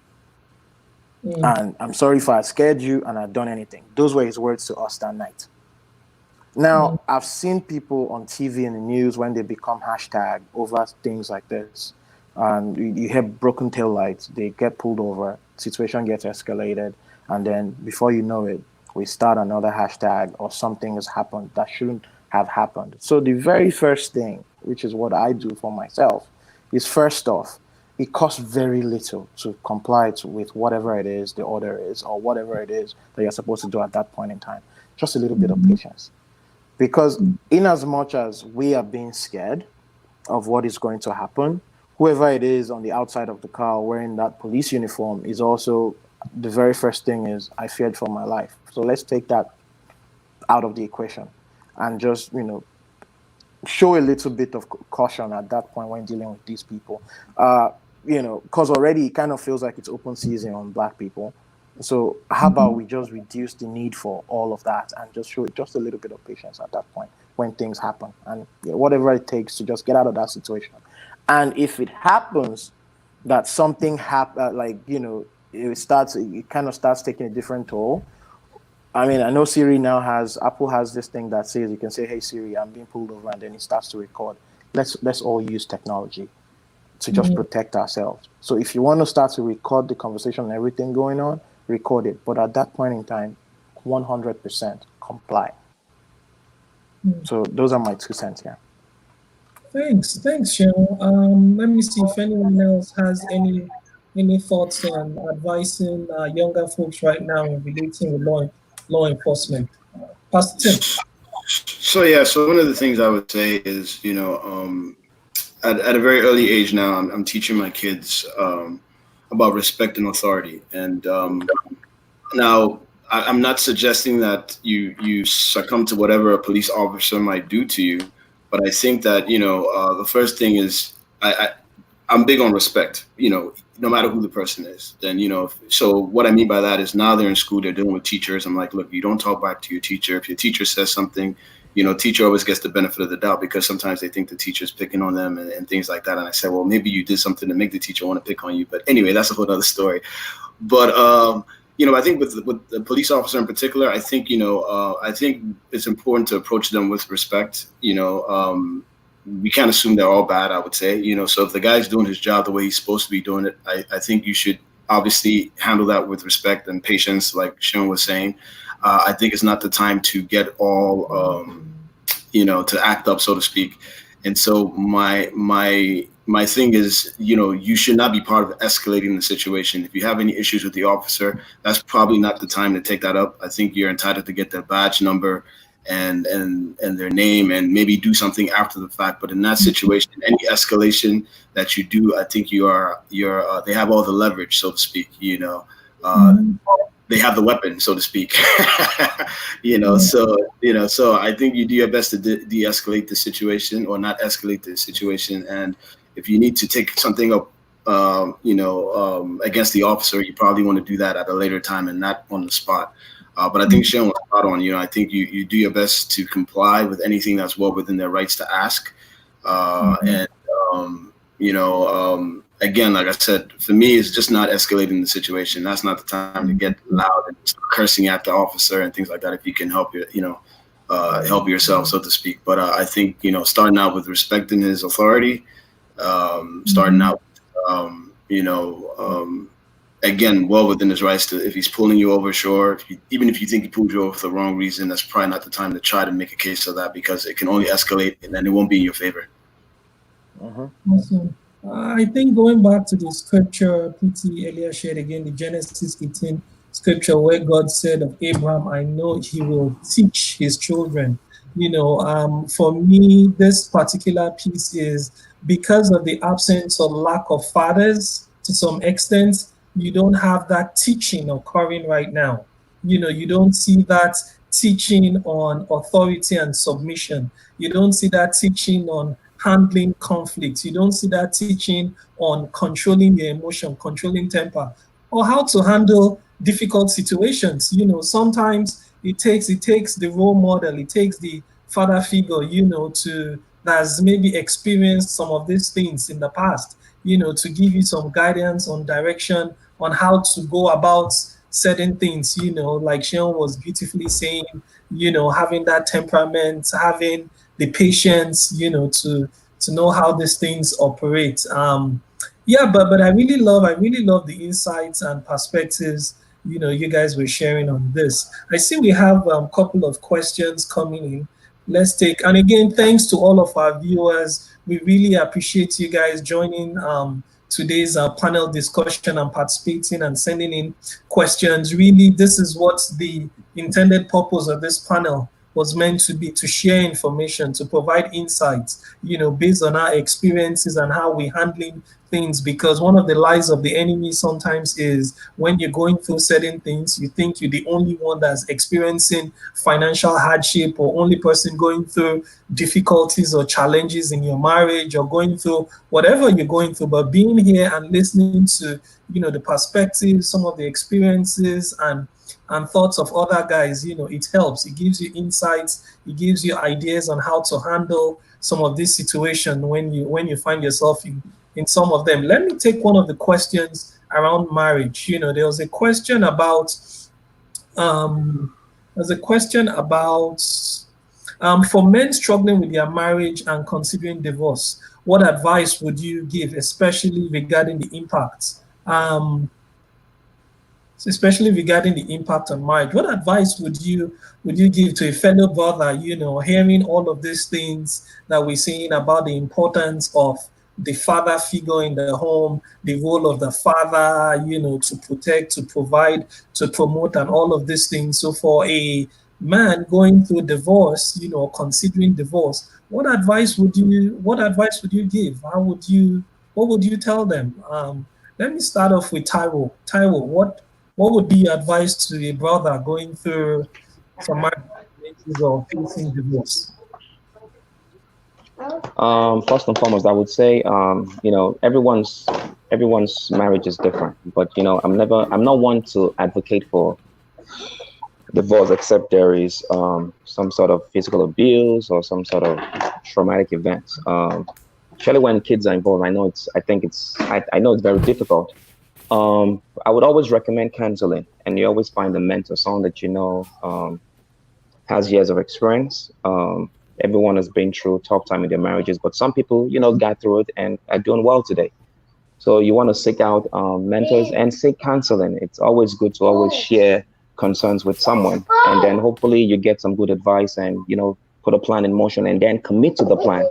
And I'm sorry if I scared you and I've done anything." Those were his words to us that night. Now, I've seen people on TV and the news when they become hashtag over things like this. And you hear broken tail lights, they get pulled over, situation gets escalated, and then before you know it, we start another hashtag or something has happened that shouldn't have happened. So the very first thing, which is what I do for myself, is first off, it costs very little to comply with whatever it is the order is or whatever it is that you're supposed to do at that point in time. Just a little bit of patience. Because in as much as we are being scared of what is going to happen, whoever it is on the outside of the car wearing that police uniform is also, the very first thing is, I feared for my life. So let's take that out of the equation and just, show a little bit of caution at that point when dealing with these people. Because already it kind of feels like it's open season on Black people. So how about we just reduce the need for all of that and just show just a little bit of patience at that point when things happen, and whatever it takes to just get out of that situation. And if it happens that something it kind of starts taking a different toll. I mean, I know Apple has this thing that says you can say, "Hey Siri, I'm being pulled over," and then it starts to record. Let's all use technology to just protect ourselves. So if you want to start to record the conversation and everything going on, record it. But at that point in time, 100% comply. So those are my 2 cents here. Thanks, Cheryl. Let me see if anyone else has any thoughts on advising younger folks right now in relating with law enforcement. Pastor Tim. So one of the things I would say is, at a very early age now, I'm teaching my kids about respect and authority. And now I'm not suggesting that you succumb to whatever a police officer might do to you, but I think that the first thing is I'm big on respect. No matter who the person is. Then so what I mean by that is now they're in school, they're dealing with teachers. I'm like, look, you don't talk back to your teacher. If your teacher says something, teacher always gets the benefit of the doubt because sometimes they think the teacher's picking on them and things like that. And I said, well, maybe you did something to make the teacher want to pick on you. But anyway, that's a whole other story. But I think with the police officer in particular, I think I think it's important to approach them with respect. We can't assume they're all bad, I would say. So if the guy's doing his job the way he's supposed to be doing it, I think you should obviously handle that with respect and patience, like Sean was saying. I think it's not the time to get all, to act up, so to speak. And so my thing is, you should not be part of escalating the situation. If you have any issues with the officer, that's probably not the time to take that up. I think you're entitled to get their badge number and their name and maybe do something after the fact. But in that situation, any escalation that you do, I think they have all the leverage, so to speak. They have the weapon, so to speak. So I think you do your best to de-escalate the situation or not escalate the situation. And if you need to take something up, against the officer, you probably want to do that at a later time and not on the spot. But I think Sean was spot on. I think you do your best to comply with anything that's well within their rights to ask. Again, like I said, for me, it's just not escalating the situation. That's not the time to get loud and cursing at the officer and things like that. If you can help help yourself, so to speak. But I think starting out with respecting his authority, starting out, again, well within his rights to, if he's pulling you over, sure. Even if you think he pulled you over for the wrong reason, that's probably not the time to try to make a case of that because it can only escalate and then it won't be in your favor. Awesome. I think going back to the scripture PT earlier shared again, the Genesis 18 scripture where God said of Abraham, I know he will teach his children. For me, this particular piece is because of the absence or lack of fathers to some extent, you don't have that teaching occurring right now. You don't see that teaching on authority and submission. You don't see that teaching on handling conflict. You don't see that teaching on controlling your emotion, controlling temper, or how to handle difficult situations. Sometimes it takes the role model, it takes the father figure, to that's maybe experienced some of these things in the past, to give you some guidance on direction on how to go about certain things, like Sean was beautifully saying, having that temperament, having the patience, to know how these things operate. Yeah, but I really love the insights and perspectives you guys were sharing on this. I see we have a couple of questions coming in. Let's take, and again, thanks to all of our viewers. We really appreciate you guys joining today's panel discussion and participating and sending in questions. Really, this is what the intended purpose of this panel was meant to be, to share information, to provide insights, based on our experiences and how we're handling things. Because one of the lies of the enemy sometimes is when you're going through certain things, you think you're the only one that's experiencing financial hardship, or only person going through difficulties or challenges in your marriage, or going through whatever you're going through. But being here and listening to, the perspectives, some of the experiences and thoughts of other guys, it helps. It gives you insights, it gives you ideas on how to handle some of this situation when you find yourself in some of them. Let me take one of the questions around marriage. There was a question about for men struggling with their marriage and considering divorce, what advice would you give, especially regarding the impact? Especially regarding the impact on marriage. What advice would you give to a fellow brother, hearing all of these things that we're saying about the importance of the father figure in the home, the role of the father, to protect, to provide, to promote, and all of these things. So for a man going through divorce, considering divorce, what advice would you give? What would you tell them? Let me start off with Taiwo. Taiwo, what would be your advice to a brother going through some marriages or facing divorce? First and foremost, I would say, everyone's marriage is different, but I'm not one to advocate for divorce except there is some sort of physical abuse or some sort of traumatic event. Especially when kids are involved, I know it's very difficult. I would always recommend counseling, and you always find a mentor, someone that has years of experience. Everyone has been through tough time in their marriages, but some people, got through it and are doing well today. So you want to seek out mentors and seek counseling. It's always good to always share concerns with someone, and then hopefully you get some good advice and put a plan in motion and then commit to the plan.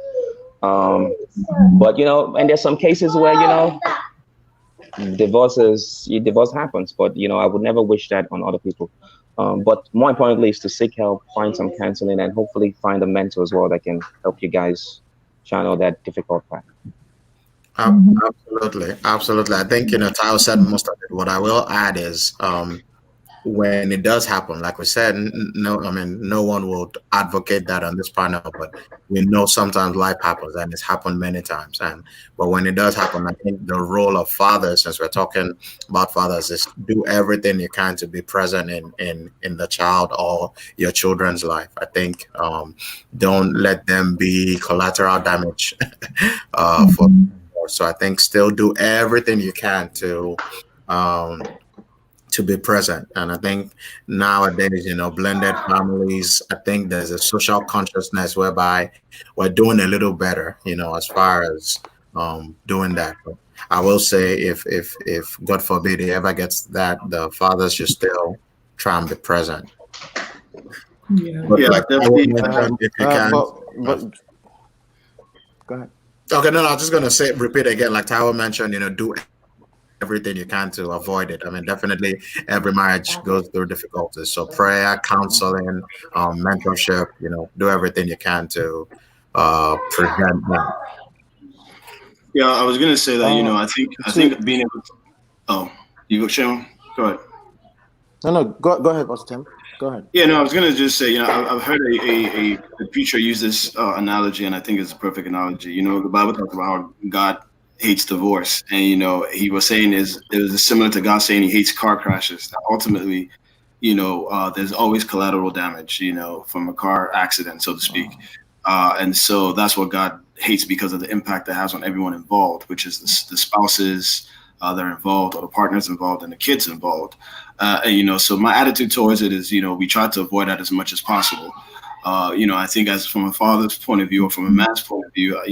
But and there's some cases where divorce happens, but I would never wish that on other people. But more importantly is to seek help, find some counseling, and hopefully find a mentor as well that can help you guys channel that difficult path. Absolutely. I think Tao said most of it. What I will add is when it does happen, like we said, no one will advocate that on this panel, but we know sometimes life happens, and it's happened many times. But when it does happen, I think the role of fathers, since we're talking about fathers, is do everything you can to be present in the child or your children's life. I think don't let them be collateral damage so I think still do everything you can to be present. And I think nowadays, blended families, I think there's a social consciousness whereby we're doing a little better, as far as doing that. But I will say if God forbid it ever gets that, the fathers should still try and be present. But definitely. If you can. Go ahead. Okay, no, I was just gonna repeat again, like Taiwo mentioned, do everything you can to avoid it. I mean, definitely every marriage goes through difficulties. So prayer, counseling, mentorship, do everything you can to prevent that. Yeah, I was gonna say that, I think being able to, You go, Sharon. Go ahead. No, go ahead, Pastor Tim. Go ahead. Yeah, no, I was gonna just say, I've heard a preacher use this analogy, and I think it's a perfect analogy. The Bible talks about how God hates divorce, and he was saying it was similar to God saying He hates car crashes. That ultimately, there's always collateral damage, from a car accident, so to speak, and so that's what God hates because of the impact that has on everyone involved, which is the spouses that are involved, or the partners involved, and the kids involved. So my attitude towards it is, we try to avoid that as much as possible. I think as from a father's point of view or from a man's point of view, I've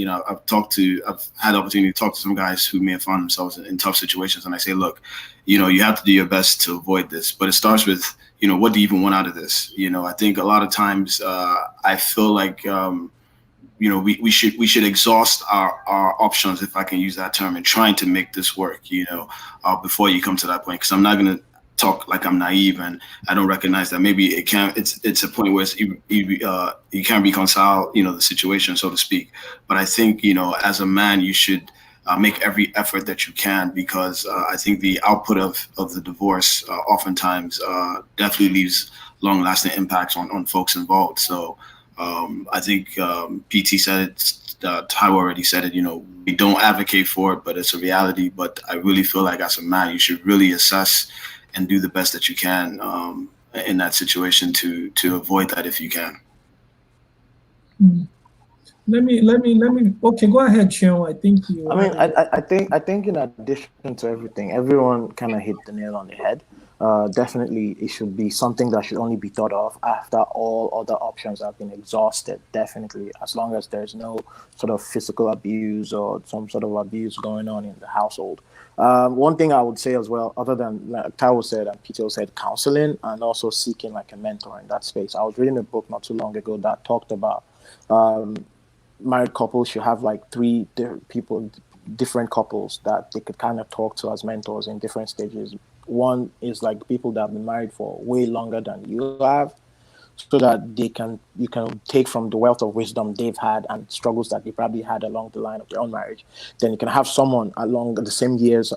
had the opportunity to talk to some guys who may have found themselves in tough situations. And I say, look, you have to do your best to avoid this, but it starts with, what do you even want out of this? I think a lot of times I feel like, we should exhaust our options, if I can use that term, in trying to make this work, before you come to that point. Because I'm not going to talk like I'm naive and I don't recognize that maybe it's a point where you can't reconcile, the situation, so to speak. But I think, as a man, you should make every effort that you can, because I think the output of the divorce oftentimes definitely leaves long-lasting impacts on folks involved. So I think PT said it, Taiwo already said it, we don't advocate for it, but it's a reality. But I really feel like as a man, you should really assess and do the best that you can in that situation to avoid that if you can. Let me. Okay, go ahead, Chion. I think you. I think in addition to everything, everyone kind of hit the nail on the head. Definitely, it should be something that should only be thought of after all other options have been exhausted. Definitely, as long as there's no sort of physical abuse or some sort of abuse going on in the household. One thing I would say as well, other than like Taiwo said and Peter said, counseling and also seeking like a mentor in that space. I was reading a book not too long ago that talked about married couples should have like three different couples that they could kind of talk to as mentors in different stages. One is like people that have been married for way longer than you have, so that you can take from the wealth of wisdom they've had and struggles that they probably had along the line of their own marriage. Then you can have someone along the same years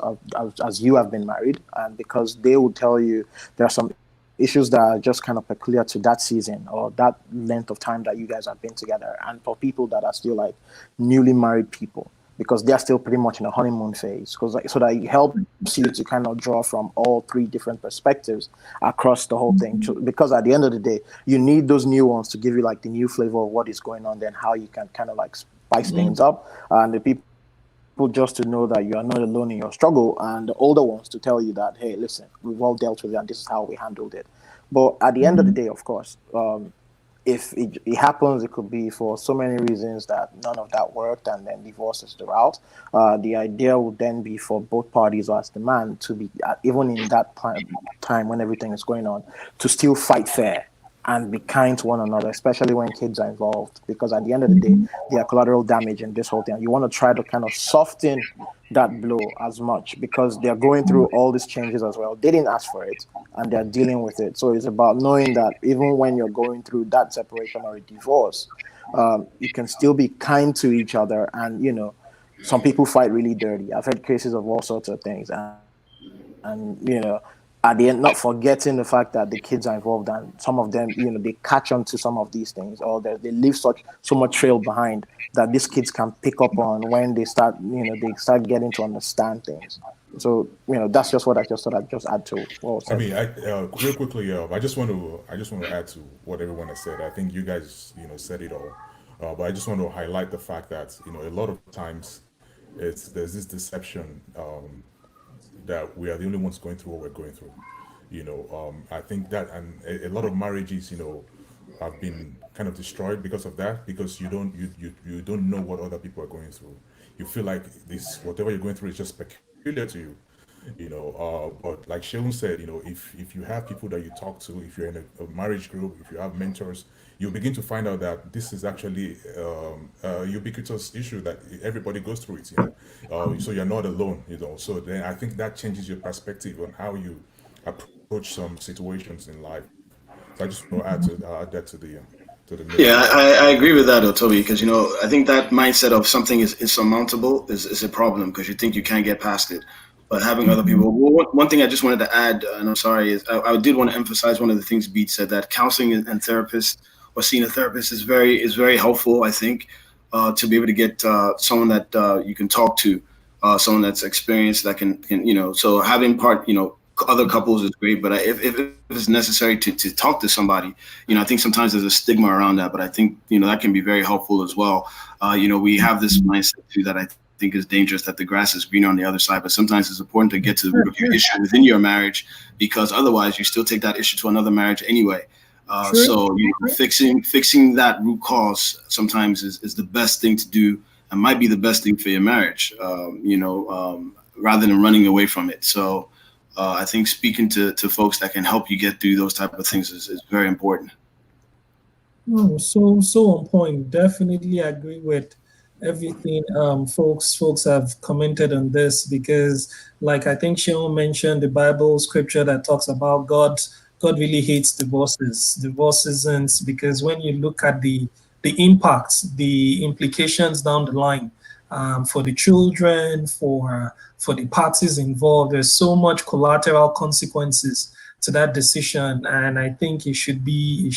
as you have been married, and because they will tell you there are some issues that are just kind of peculiar to that season or that length of time that you guys have been together. And for people that are still like newly married people, because they're still pretty much in a honeymoon phase, so that it helps you to kind of draw from all three different perspectives across the whole thing. Because at the end of the day, you need those new ones to give you like the new flavor of what is going on, then how you can kind of like spice things up. And the people just to know that you are not alone in your struggle, and the older ones to tell you that, hey, listen, we've all dealt with it and this is how we handled it. But at the end of the day, of course, if it happens, it could be for so many reasons that none of that worked, and then divorce is the route. The idea would then be for both parties, or as the man, to be, even in that time when everything is going on, to still fight fair and be kind to one another, especially when kids are involved, because at the end of the day, they are collateral damage in this whole thing. You want to try to kind of soften that blow as much, because they're going through all these changes as well. They didn't ask for it, and they're dealing with it. So it's about knowing that even when you're going through that separation or a divorce, you can still be kind to each other. And, some people fight really dirty. I've had cases of all sorts of things. And at the end, not forgetting the fact that the kids are involved, and some of them, they catch on to some of these things, or they leave so much trail behind that these kids can pick up on when they start, they start getting to understand things. So, that's just what I just thought I'd just add to what was said. Real quickly, I just want to add to what everyone has said. I think you guys, said it all, but I just want to highlight the fact that, a lot of times there's this deception that we are the only ones going through what we're going through. I think that, and a lot of marriages, have been kind of destroyed because of that, because you don't know what other people are going through. You feel like whatever you're going through is just peculiar to you. But like Sheldon said, if you have people that you talk to, if you're in a marriage group, if you have mentors, you begin to find out that this is actually a ubiquitous issue that everybody goes through it. So you're not alone. So then I think that changes your perspective on how you approach some situations in life. So I just want to add that to the mix. Yeah, I agree with that, Toby, because I think that mindset of something is insurmountable is a problem, because you think you can't get past it. but having other people. Well, one thing I just wanted to add, and I'm sorry, is I did want to emphasize one of the things Beat said, that counseling and therapists or seeing a therapist is very helpful. I think to be able to get someone that you can talk to, someone that's experienced that can So having other couples is great, but if it's necessary to talk to somebody, I think sometimes there's a stigma around that, but I think that can be very helpful as well. We have this mindset too that I think is dangerous, that the grass is greener on the other side, but sometimes it's important to get to the root of your issue within your marriage, because otherwise you still take that issue to another marriage anyway. So fixing that root cause sometimes is the best thing to do, and might be the best thing for your marriage, rather than running away from it. So I think speaking to folks that can help you get through those type of things is very important. Oh, so on point. Definitely agree with everything folks have commented on this, because like I think Sheon mentioned the Bible scripture that talks about God really hates divorces isn't, because when you look at the impacts, the implications down the line, for the children, for the parties involved, there's so much collateral consequences to that decision, and I think it should be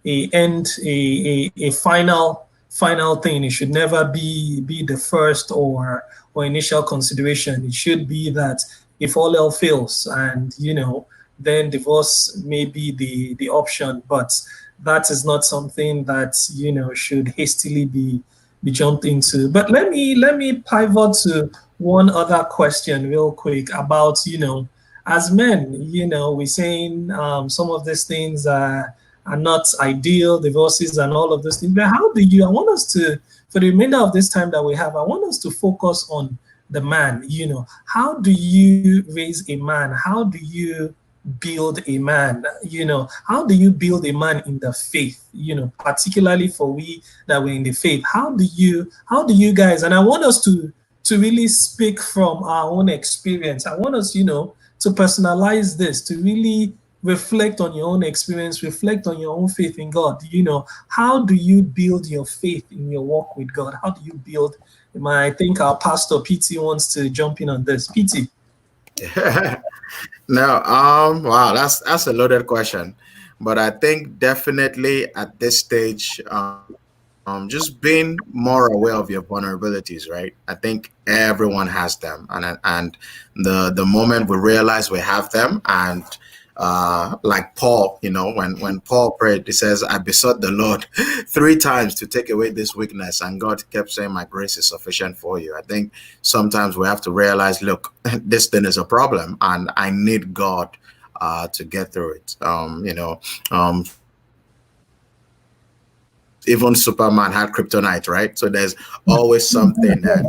a final thing. It should never be the first or initial consideration. It should be that if all else fails, and then divorce may be the option, but that is not something that should hastily be jumped into. But let me pivot to one other question real quick about as men, we're saying some of these things are not ideal, divorces and all of those things. But how do you, I want us to, for the remainder of this time that we have, I want us to focus on the man. How do you raise a man? How do you build a man? How do you build a man in the faith? Particularly for we that we're in the faith. How do you guys, and I want us to really speak from our own experience. I want us, to personalize this, to really reflect on your own experience, reflect on your own faith in God. How do you build your faith in your walk with God? How do you build? I think our pastor PT wants to jump in on this. PT. No, wow, that's a loaded question, but I think definitely at this stage, just being more aware of your vulnerabilities, right? I think everyone has them, and the moment we realize we have them, and like Paul, when Paul prayed, he says, I besought the Lord 3 times to take away this weakness, and God kept saying, my grace is sufficient for you. I think sometimes we have to realize, look, this thing is a problem, and I need God to get through it. Even Superman had kryptonite, right? So there's always something that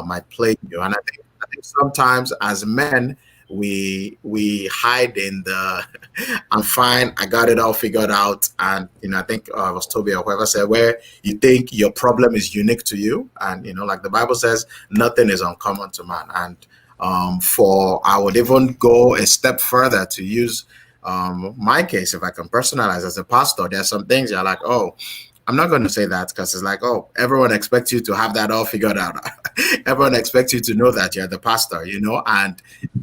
might plague you. And I think sometimes as men, we hide in the I'm fine, I got it all figured out. And I think it was Toby or whoever said, where you think your problem is unique to you, and like the Bible says, nothing is uncommon to man. And I would even go a step further to use my case. If I can personalize as a pastor, there's some things you're like, oh, I'm not going to say that, because it's like, oh, everyone expects you to have that all figured out. Everyone expects you to know that you're the pastor, and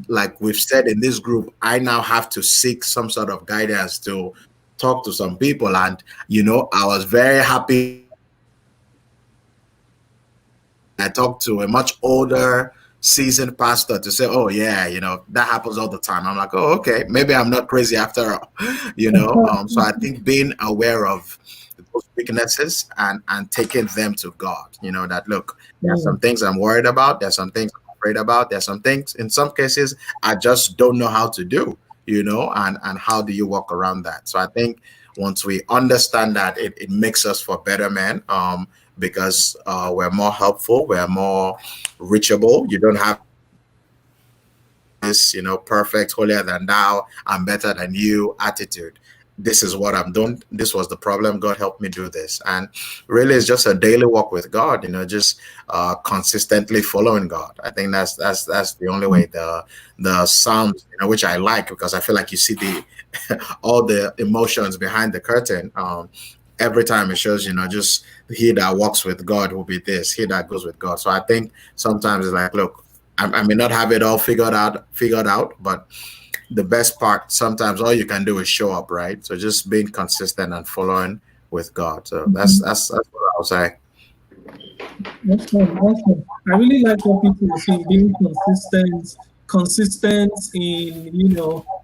like we've said in this group, I now have to seek some sort of guidance to talk to some people. And, I was very happy. I talked to a much older, seasoned pastor to say, oh yeah, that happens all the time. I'm like, oh, okay, maybe I'm not crazy after all, so I think being aware of those weaknesses and taking them to God, that look, there's some things I'm worried about, there's some things I'm afraid about, there's some things, in some cases, I just don't know how to do, and how do you walk around that? So I think once we understand that, it makes us for better men, because we're more helpful, we're more reachable. You don't have this, perfect, holier than thou, I'm better than you attitude. This is what I'm doing. This was the problem. God helped me do this. And really, it's just a daily walk with God, just consistently following God. I think that's the only way. The Psalms, which I like, because I feel like you see all the emotions behind the curtain. Every time it shows, just he that walks with God will be this, he that goes with God. So I think sometimes it's like, look, I may not have it all figured out, but the best part, sometimes all you can do is show up, right? So just being consistent and following with God. So that's what I'll say. Awesome, awesome. I really like what people are saying, being consistent in,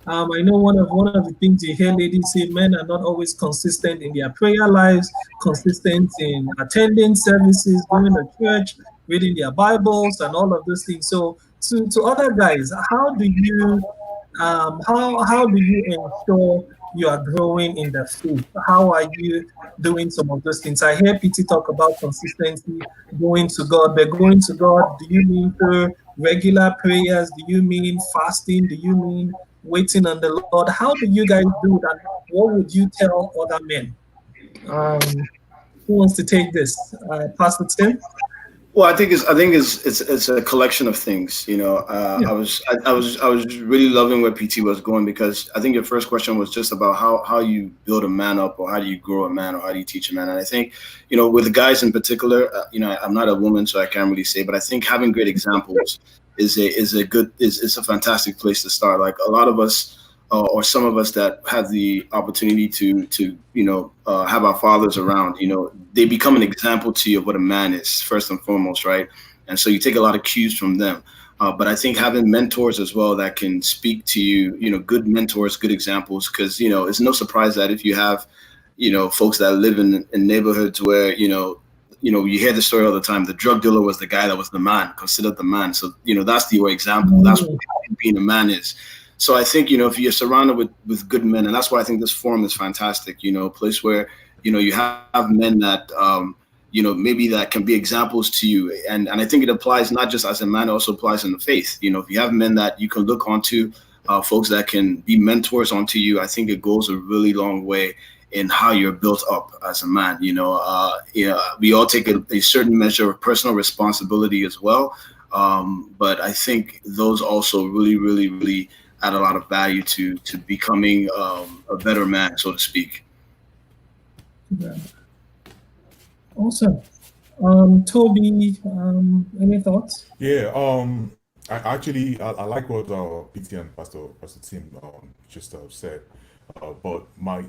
I know one of the things you hear ladies say, men are not always consistent in their prayer lives, consistent in attending services, going to church, reading their Bibles, and all of those things. So, to other guys, how do you ensure you are growing in the faith? How are you doing some of those things? I hear PT talk about consistency, going to God. But going to God, do you mean through regular prayers? Do you mean fasting? Do you mean waiting on the Lord? How do you guys do that? What would you tell other men? Who wants to take this? Pastor Tim? Well, I think it's a collection of things. Yeah. I was really loving where PT was going, because I think your first question was just about how you build a man up, or how do you grow a man, or how do you teach a man. And I think, with the guys in particular, I'm not a woman, so I can't really say, but I think having great examples is a fantastic place to start. Like a lot of us, or some of us that have the opportunity to have our fathers around, they become an example to you of what a man is, first and foremost, right? And so you take a lot of cues from them. But I think having mentors as well that can speak to you, good mentors, good examples, because it's no surprise that if you have folks that live in neighborhoods where you hear the story all the time, the drug dealer was the guy that was the man, considered the man. So that's your example. That's what being a man is. So I think, if you're surrounded with good men, and that's why I think this forum is fantastic, a place where, you have men that, maybe that can be examples to you. And I think it applies not just as a man, it also applies in the faith. If you have men that you can look onto, folks that can be mentors onto you, I think it goes a really long way in how you're built up as a man. We all take a certain measure of personal responsibility as well. But I think those also really, really, really add a lot of value to becoming a better man, so to speak. Yeah. Awesome. Toby, any thoughts? Yeah, I like what PT and Pastor Tim just said. But my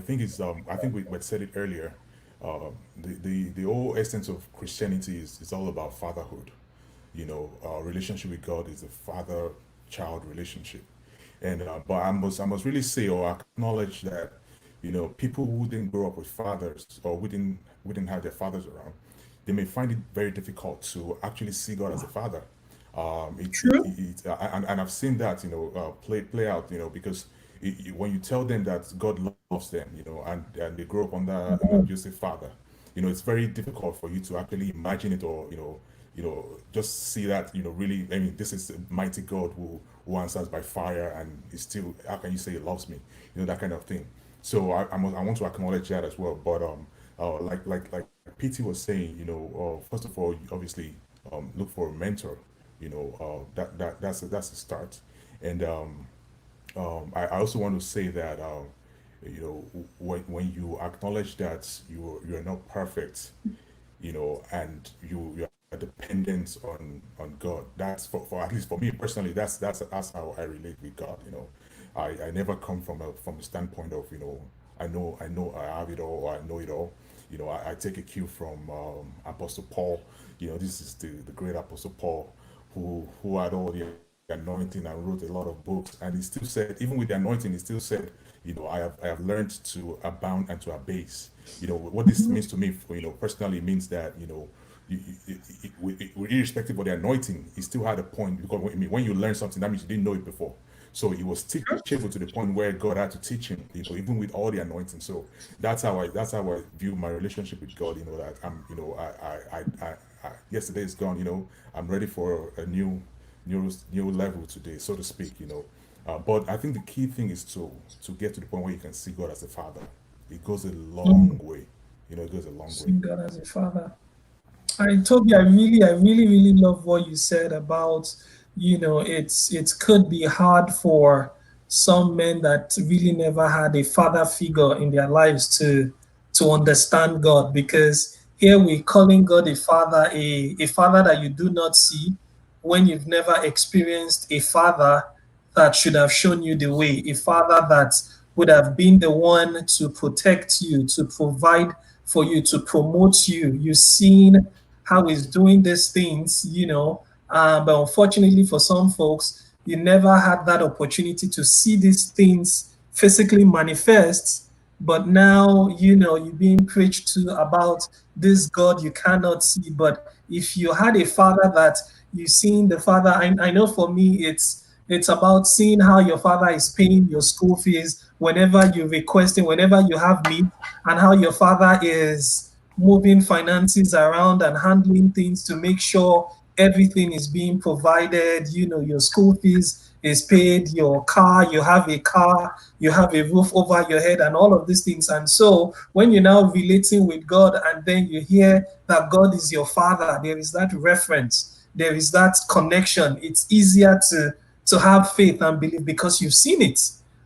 thing is, I think we said it earlier. The whole essence of Christianity is all about fatherhood. Our relationship with God is a father-child relationship. And but I must really say or acknowledge that people who didn't grow up with fathers, or who didn't have their fathers around, they may find it very difficult to actually see God as a father. And I've seen that play out, because when you tell them that God loves them, and they grow up under an abusive father, it's very difficult for you to actually imagine it, or just see that, really, I mean, this is a mighty God who answers by fire, and is still, how can you say he loves me? That kind of thing. So I want to acknowledge that as well. But like PT was saying, first of all, you obviously look for a mentor. That's a start. And I also want to say that when you acknowledge that you're not perfect, and you're dependent on God. That's for at least for me personally. That's how I relate with God. I never come from a standpoint of I know I have it all, or I know it all. I take a cue from Apostle Paul. This is the great Apostle Paul who had all the anointing and wrote a lot of books, and he still said, even with the anointing, he still said, I have learned to abound and to abase. What this means to me, personally, means that irrespective of the anointing, he still had a point, because when you learn something, that means you didn't know it before. So he was teachable to the point where God had to teach him, even with all the anointing. So that's how I view my relationship with God. That I'm, yesterday is gone. I'm ready for a new level today, so to speak. But I think the key thing is to get to the point where you can see God as a father. It goes a long way. It goes a long way. See God as a father. I told you, I really love what you said about, it could be hard for some men that really never had a father figure in their lives to understand God, because here we're calling God a father that you do not see, when you've never experienced a father that should have shown you the way, a father that would have been the one to protect you, to provide for you, to promote you. You've seen how he's doing these things, but unfortunately for some folks, you never had that opportunity to see these things physically manifest. But now, you're being preached to about this God you cannot see. But if you had a father that you've seen the father, I know for me, it's about seeing how your father is paying your school fees whenever you're requesting, whenever you have need, and how your father is moving finances around and handling things to make sure everything is being provided. Your school fees is paid, your car, you have a car, you have a roof over your head, and all of these things. And so when you're now relating with God and then you hear that God is your father, there is that reference, there is that connection. It's easier to have faith and believe because you've seen it.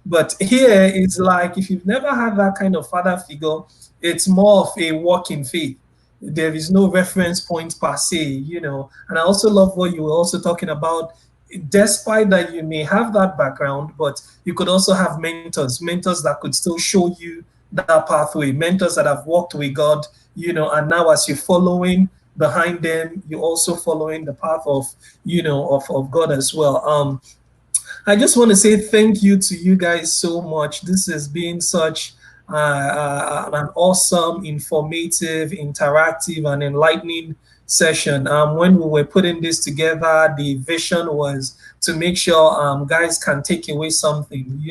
But here it's like if you've never had that kind of father figure, it's more of a walk in faith. There is no reference point per se. And I also love what you were also talking about. Despite that, you may have that background, but you could also have mentors that could still show you that pathway, mentors that have walked with God, and now as you're following behind them, you're also following the path of God as well. I just want to say thank you to you guys so much. This has been such an awesome, informative, interactive, and enlightening session. When we were putting this together, the vision was to make sure guys can take away something.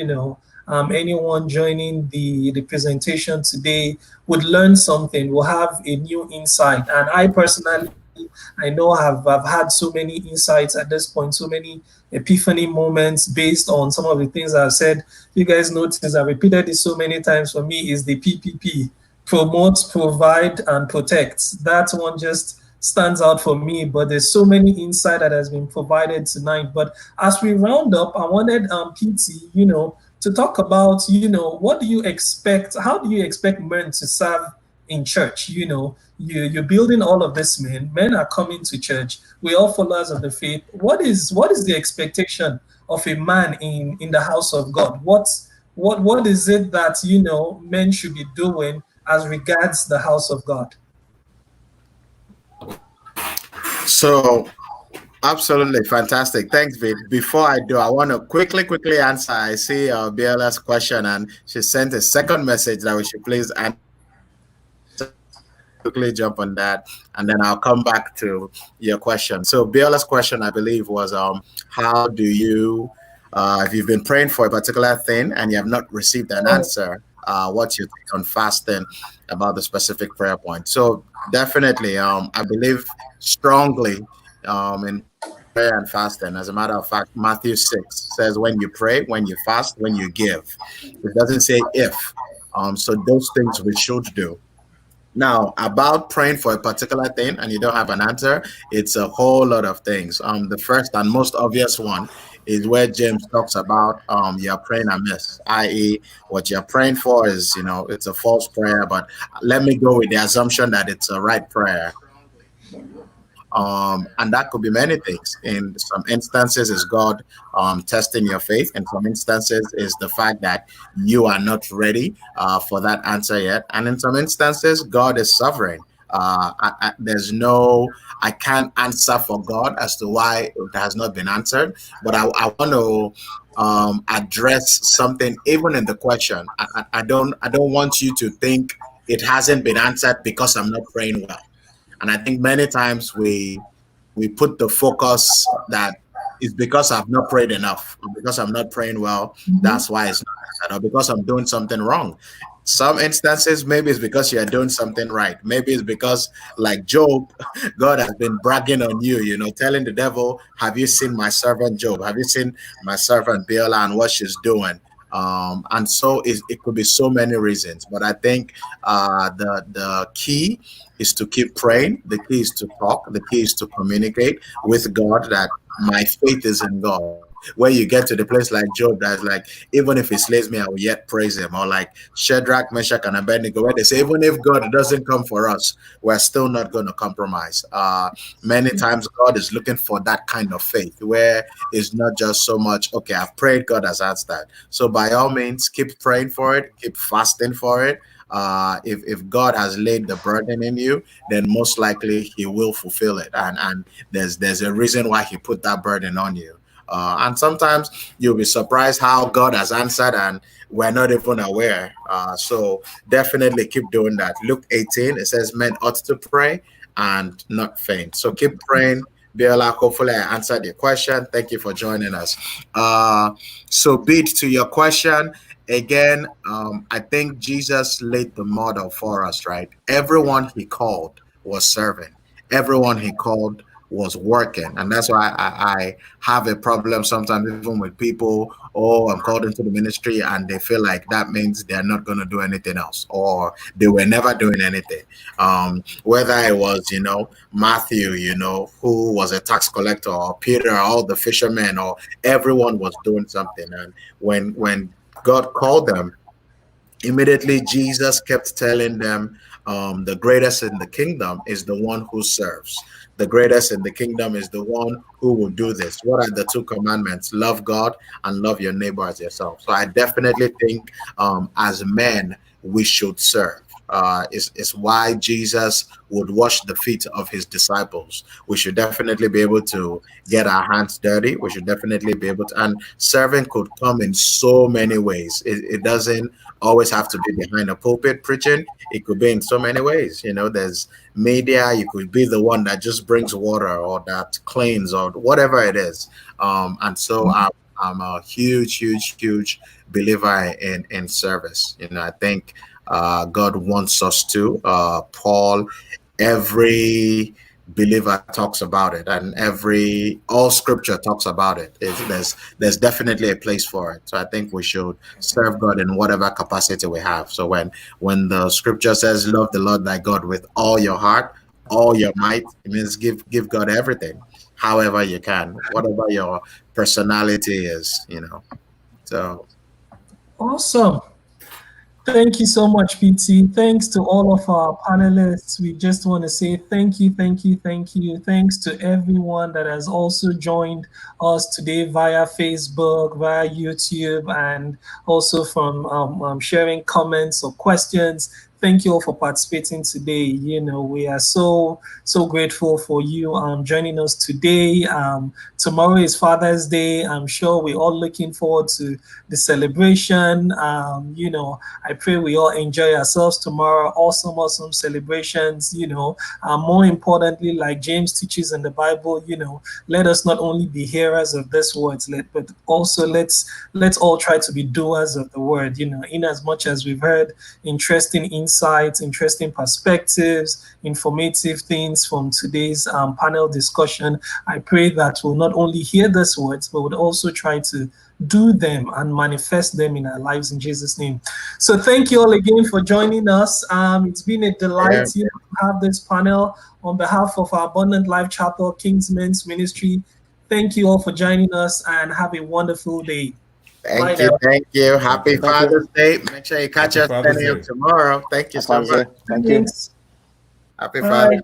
Anyone joining the presentation today would learn something, will have a new insight. And I personally, I know I've had so many insights at this point, so many epiphany moments based on some of the things I've said. You guys notice I repeated this so many times. For me is the PPP: promote, provide, and protect. That one just stands out for me, but there's so many insight that has been provided tonight. But as we round up, I wanted PT, to talk about, what do you expect? How do you expect men to serve in church? You're building all of this men. Men are coming to church. We're all followers of the faith. What is the expectation of a man in the house of God? What is it that men should be doing as regards the house of God? So absolutely fantastic. Thanks, Vid. Before I do, I want to quickly answer. I see Biela's question, and she sent a second message that we should please answer. Quickly jump on that, and then I'll come back to your question. So Biola's question, I believe, was how do you, if you've been praying for a particular thing and you have not received an answer, what's your take on fasting about the specific prayer point? So definitely, I believe strongly in prayer and fasting. As a matter of fact, Matthew 6 says, when you pray, when you fast, when you give. It doesn't say if. So those things we should do. Now, about praying for a particular thing and you don't have an answer, it's a whole lot of things. The first and most obvious one is where James talks about you're praying amiss, i.e., what you're praying for is, it's a false prayer, but let me go with the assumption that it's a right prayer. And that could be many things. In some instances, is God testing your faith. In some instances, is the fact that you are not ready for that answer yet. And in some instances, God is sovereign. I can't answer for God as to why it has not been answered. But I want to address something even in the question. I don't want you to think it hasn't been answered because I'm not praying well. And I think many times we put the focus that it's because I've not prayed enough, or because I'm not praying well, that's why it's not answered, or because I'm doing something wrong. Some instances, maybe it's because you're doing something right. Maybe it's because, like Job, God has been bragging on you, telling the devil, have you seen my servant Job? Have you seen my servant Beulah and what she's doing? And so it could be so many reasons. But I think the key is to keep praying. The key is to talk. The key is to communicate with God that my faith is in God. where you get to the place like Job that's like, even if he slays me, I will yet praise him. Or like Shadrach, Meshach, and Abednego, where they say, even if God doesn't come for us, we're still not going to compromise. Many times God is looking for that kind of faith where it's not just so much, okay, I've prayed, God has answered that. So by all means, keep praying for it, keep fasting for it. If God has laid the burden in you, then most likely He will fulfill it, and there's a reason why He put that burden on you. And sometimes you'll be surprised how God has answered, and we're not even aware. So definitely keep doing that. Luke 18, it says, "Men ought to pray and not faint." So keep praying. Biola, hopefully I answered your question. Thank you for joining us. So, Beat, to your question, again, I think Jesus laid the model for us, right? Everyone He called was serving. Everyone He called was working. And that's why I have a problem sometimes even with people, oh, I'm called into the ministry, and they feel like that means they're not going to do anything else, or they were never doing anything. Whether it was, Matthew, who was a tax collector, or Peter, all the fishermen, or everyone was doing something. And when God called them, immediately Jesus kept telling them, the greatest in the kingdom is the one who serves. The greatest in the kingdom is the one who will do this. What are the two commandments? Love God and love your neighbor as yourself. So I definitely think, as men, we should serve. Is why Jesus would wash the feet of his disciples. We should definitely be able to get our hands dirty. We should definitely be able to, and serving could come in so many ways. It doesn't always have to be behind a pulpit preaching. It could be in so many ways. There's media. You could be the one that just brings water, or that cleans, or whatever it is. And so I'm a huge, huge, huge believer in service. I think God wants us to. Paul, every believer talks about it, and all scripture talks about it. There's definitely a place for it. So I think we should serve God in whatever capacity we have. So when the scripture says love the Lord thy God with all your heart, all your might, it means give God everything, however you can, whatever your personality is. So Awesome. Thank you so much, PT. Thanks to all of our panelists. We just want to say thank you, thank you, thank you. Thanks to everyone that has also joined us today via Facebook, via YouTube, and also from sharing comments or questions. Thank you all for participating today. We are so grateful for you joining us today. Tomorrow is Father's Day. I'm sure we're all looking forward to the celebration. I pray we all enjoy ourselves tomorrow. Awesome celebrations. More importantly, like James teaches in the Bible, let us not only be hearers of this words, but also let's all try to be doers of the word. In as much as we've heard interesting insights, interesting perspectives, informative things from today's panel discussion, I pray that we'll not only hear these words, but would also try to do them and manifest them in our lives in Jesus' name. So thank you all again for joining us. It's been a delight to have this panel on behalf of our Abundant Life Chapel Kingsmen's Ministry. Thank you all for joining us, and have a wonderful day. Thank you. Happy Father's Day. Make sure you catch us 10 a.m. tomorrow. Thank you so much. Thank you. Happy Father's Day.